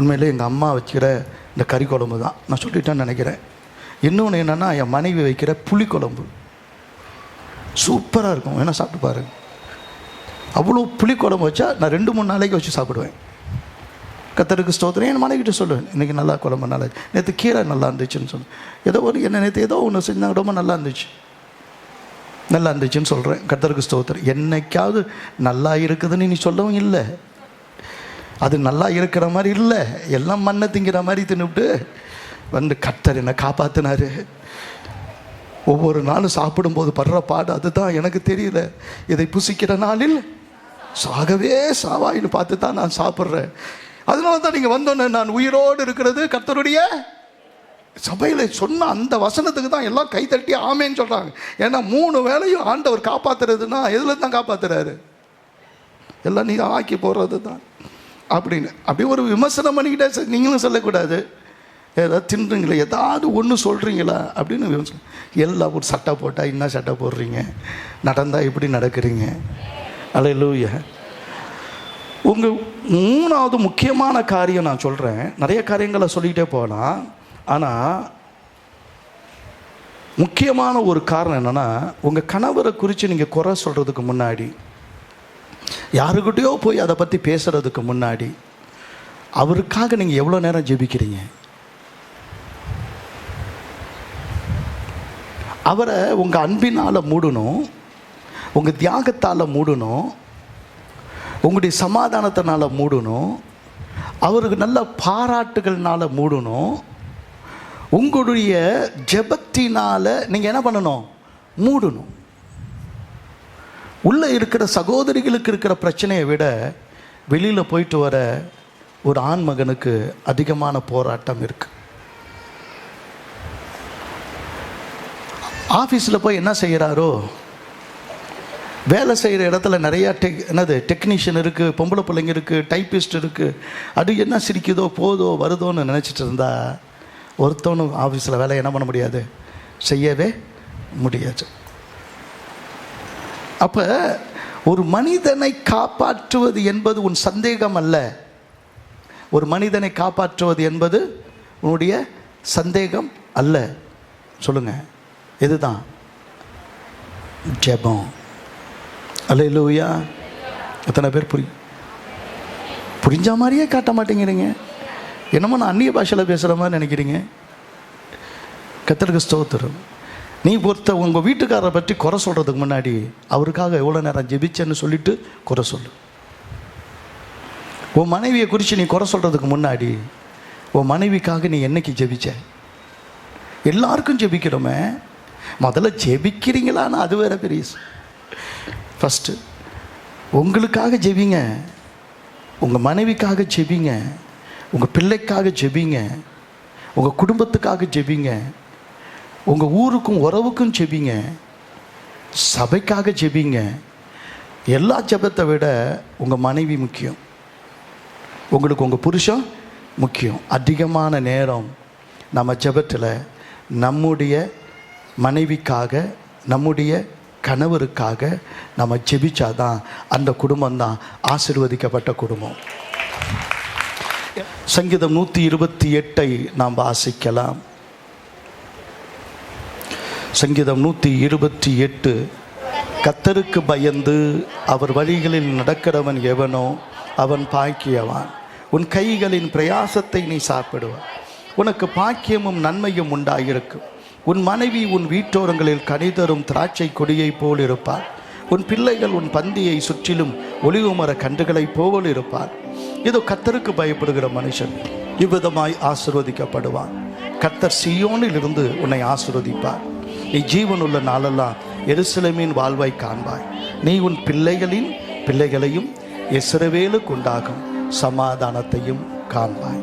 உண்மையிலே எங்கள் அம்மா வைக்கிற இந்த கறி குழம்பு தான். நான் சொல்லிட்டேன்னு நினைக்கிறேன். இன்னொன்று என்னென்னா, என் மனைவி வைக்கிற புளி குழம்பு சூப்பராக இருக்கும். வேணா சாப்பிட்டு பாருங்க. அவ்வளோ புளி குழம்பு வச்சா நான் 2-3 நாளைக்கு வச்சு சாப்பிடுவேன். கர்த்தருக்கு ஸ்தோத்திரம். என் மனைவிட்ட சொல்லுவேன், இன்றைக்கி நல்லா குழம்பு நல்லா இருந்துச்சு, நேற்று கீரை நல்லா இருந்துச்சுன்னு சொன்னேன். நேற்று ஏதோ ஒன்று செஞ்சாங்க, ரொம்ப நல்லா இருந்துச்சுன்னு சொல்கிறேன். கர்த்தருக்கு ஸ்தோத்திரம். என்னைக்காவது நல்லா இருக்குதுன்னு நீ சொல்லவும் இல்லை. அது நல்லா இருக்கிற மாதிரி இல்லை, எல்லாம் மண்ணை திங்கிற மாதிரி தின்னுவிட்டு வந்து கர்த்தர் என்னை காப்பாற்றினார். ஒவ்வொரு நாளும் சாப்பிடும்போது படுற பாடு அதுதான் எனக்கு தெரியல. இதை புசிக்கிற நாளில் சாகவே சாவாயின்னு பார்த்து தான் நான் சாப்பிட்றேன். அதனால தான் நீங்கள் வந்தோன்னே நான் உயிரோடு இருக்கிறது கர்த்தருடைய சபையில் சொன்ன அந்த வசனத்துக்கு தான் எல்லாம் கைத்தட்டி ஆமேன்னு சொல்கிறாங்க. ஏன்னா 3 வேளையும் ஆண்டவர் காப்பாற்றுறதுன்னா எதில் தான் காப்பாற்றுறாரு? எல்லாம் நீ ஆக்கி போடுறது தான் அப்படின்னு. அப்படி ஒரு விமர்சனம் பண்ணிக்கிட்டே நீங்களும் சொல்லக்கூடாது. ஏதாவது தின்றுங்களா, ஏதாவது ஒன்று சொல்கிறீங்களா அப்படின்னு எல்லாம் ஒரு சட்டை போட்டால் என்ன சட்டை போடுறீங்க, நடந்தால் இப்படி நடக்கிறீங்க. அல்லேலூயா. உங்கள் 3வது முக்கியமான காரியம் நான் சொல்கிறேன். நிறைய காரியங்களை சொல்லிக்கிட்டே போகலாம். ஆனால் முக்கியமான ஒரு காரணம் என்னென்னா, உங்கள் கணவரை குறித்து நீங்கள் குறை சொல்கிறதுக்கு முன்னாடி, யாருக்கிட்டையோ போய் அதை பற்றி பேசுகிறதுக்கு முன்னாடி, அவருக்காக நீங்கள் எவ்வளோ நேரம் ஜெபிக்கிறீங்க? அவரை உங்கள் அன்பினால் மூடணும், உங்கள் தியாகத்தால் மூடணும், உங்களுடைய சமாதானத்தினால் மூடணும், அவருக்கு நல்ல பாராட்டுகள்னால மூடணும், உங்களுடைய ஜெபத்தினால் நீங்கள் என்ன பண்ணணும்? மூடணும். உள்ளே இருக்கிற சகோதரிகளுக்கு இருக்கிற பிரச்சனையை விட வெளியில் போயிட்டு வர ஒரு ஆண் மகனுக்கு அதிகமான போராட்டம் இருக்குது. ஆஃபீஸில் போய் என்ன செய்கிறாரோ, வேலை செய்கிற இடத்துல நிறையா டெக்னீஷியன் இருக்குது, பொம்பளை பிள்ளைங்க இருக்குது, டைப்பிஸ்ட் இருக்குது. அது என்ன சிரிக்குதோ போதோ வருதோன்னு நினச்சிட்டு இருந்தா ஒருத்தவனும் ஆஃபீஸில் வேலை என்ன பண்ண முடியாது, செய்யவே முடியாது. அப்போ ஒரு மனிதனை காப்பாற்றுவது என்பது உன் சந்தேகம் அல்ல. ஒரு மனிதனை காப்பாற்றுவது என்பது உன்னுடைய சந்தேகம் அல்ல. சொல்லுங்க, இதுதான் ஜெபம். அல்லேலூயா. எத்தனை பேர் புரிஞ்ச மாதிரியே காட்ட மாட்டேங்கிறீங்க? என்னமோ நான் அந்நிய பாஷையில் பேசுகிற மாதிரி நினைக்கிறீங்க. கர்த்தருக்கு ஸ்தோத்திரம். நீ உங்கள் வீட்டுக்காரரை பற்றி குறை சொல்கிறதுக்கு முன்னாடி அவருக்காக எவ்வளோ நேரம் ஜெபிச்சேன்னு சொல்லிட்டு குறை சொல்லு. உன் மனைவியை குறித்து நீ குறை சொல்கிறதுக்கு முன்னாடி உன் மனைவிக்காக நீ என்னைக்கு ஜெபிச்ச? எல்லாருக்கும் ஜெபிக்கிறோமே, முதல்ல ஜெபிக்கிறீங்களான்னு அது வேற பெரிய. ஃபஸ்ட்டு உங்களுக்காக ஜெபிங்க, உங்கள் மனைவிக்காக ஜெபிங்க, உங்கள் பிள்ளைக்காக ஜெபிங்க, உங்கள் குடும்பத்துக்காக ஜெபிங்க, உங்கள் ஊருக்கும் உறவுக்கும் ஜெபிங்க, சபைக்காக ஜெபிங்க. எல்லா ஜெபத்தை விட உங்கள் மனைவி முக்கியம், உங்களுக்கு உங்கள் புருஷன் முக்கியம். அதிகமான நேரம் நம்ம ஜெபத்தில் நம்முடைய மனைவிக்காக, நம்முடைய கணவருக்காக நம்ம ஜெபிச்சாதான் அந்த குடும்பம்தான் ஆசீர்வதிக்கப்பட்ட குடும்பம். சங்கீதம் 128 நாம் வாசிக்கலாம். சங்கீதம் 128. கர்த்தருக்கு பயந்து அவர் வழிகளில் நடக்கிறவன் எவனோ அவன் பாக்கியவான். உன் கைகளின் பிரயாசத்தை நீ சாப்பிடுவாய், உனக்கு பாக்கியமும் நன்மையும் உண்டாயிருக்கும். உன் மனைவி உன் வீட்டோரங்களில் கனிதரும் திராட்சை கொடியை போல் இருப்பார். உன் பிள்ளைகள் உன் பந்தியை சுற்றிலும் ஒலிவுமர கன்றுகளைப் போல் இருப்பார். இதோ கர்த்தருக்கு பயப்படுகிற மனுஷன் இவ்விதமாய் ஆசீர்வதிக்கப்படுவான். கர்த்தர் சீயோனில் இருந்து உன்னை ஆசீர்வதிப்பார். நீ ஜீவனுள்ள நாளெல்லாம் எருசலேமின் வாழ்வை காண்பாய். நீ உன் பிள்ளைகளையும் இஸ்ரவேலுக்கு உண்டாகும் சமாதானத்தையும் காண்பாய்.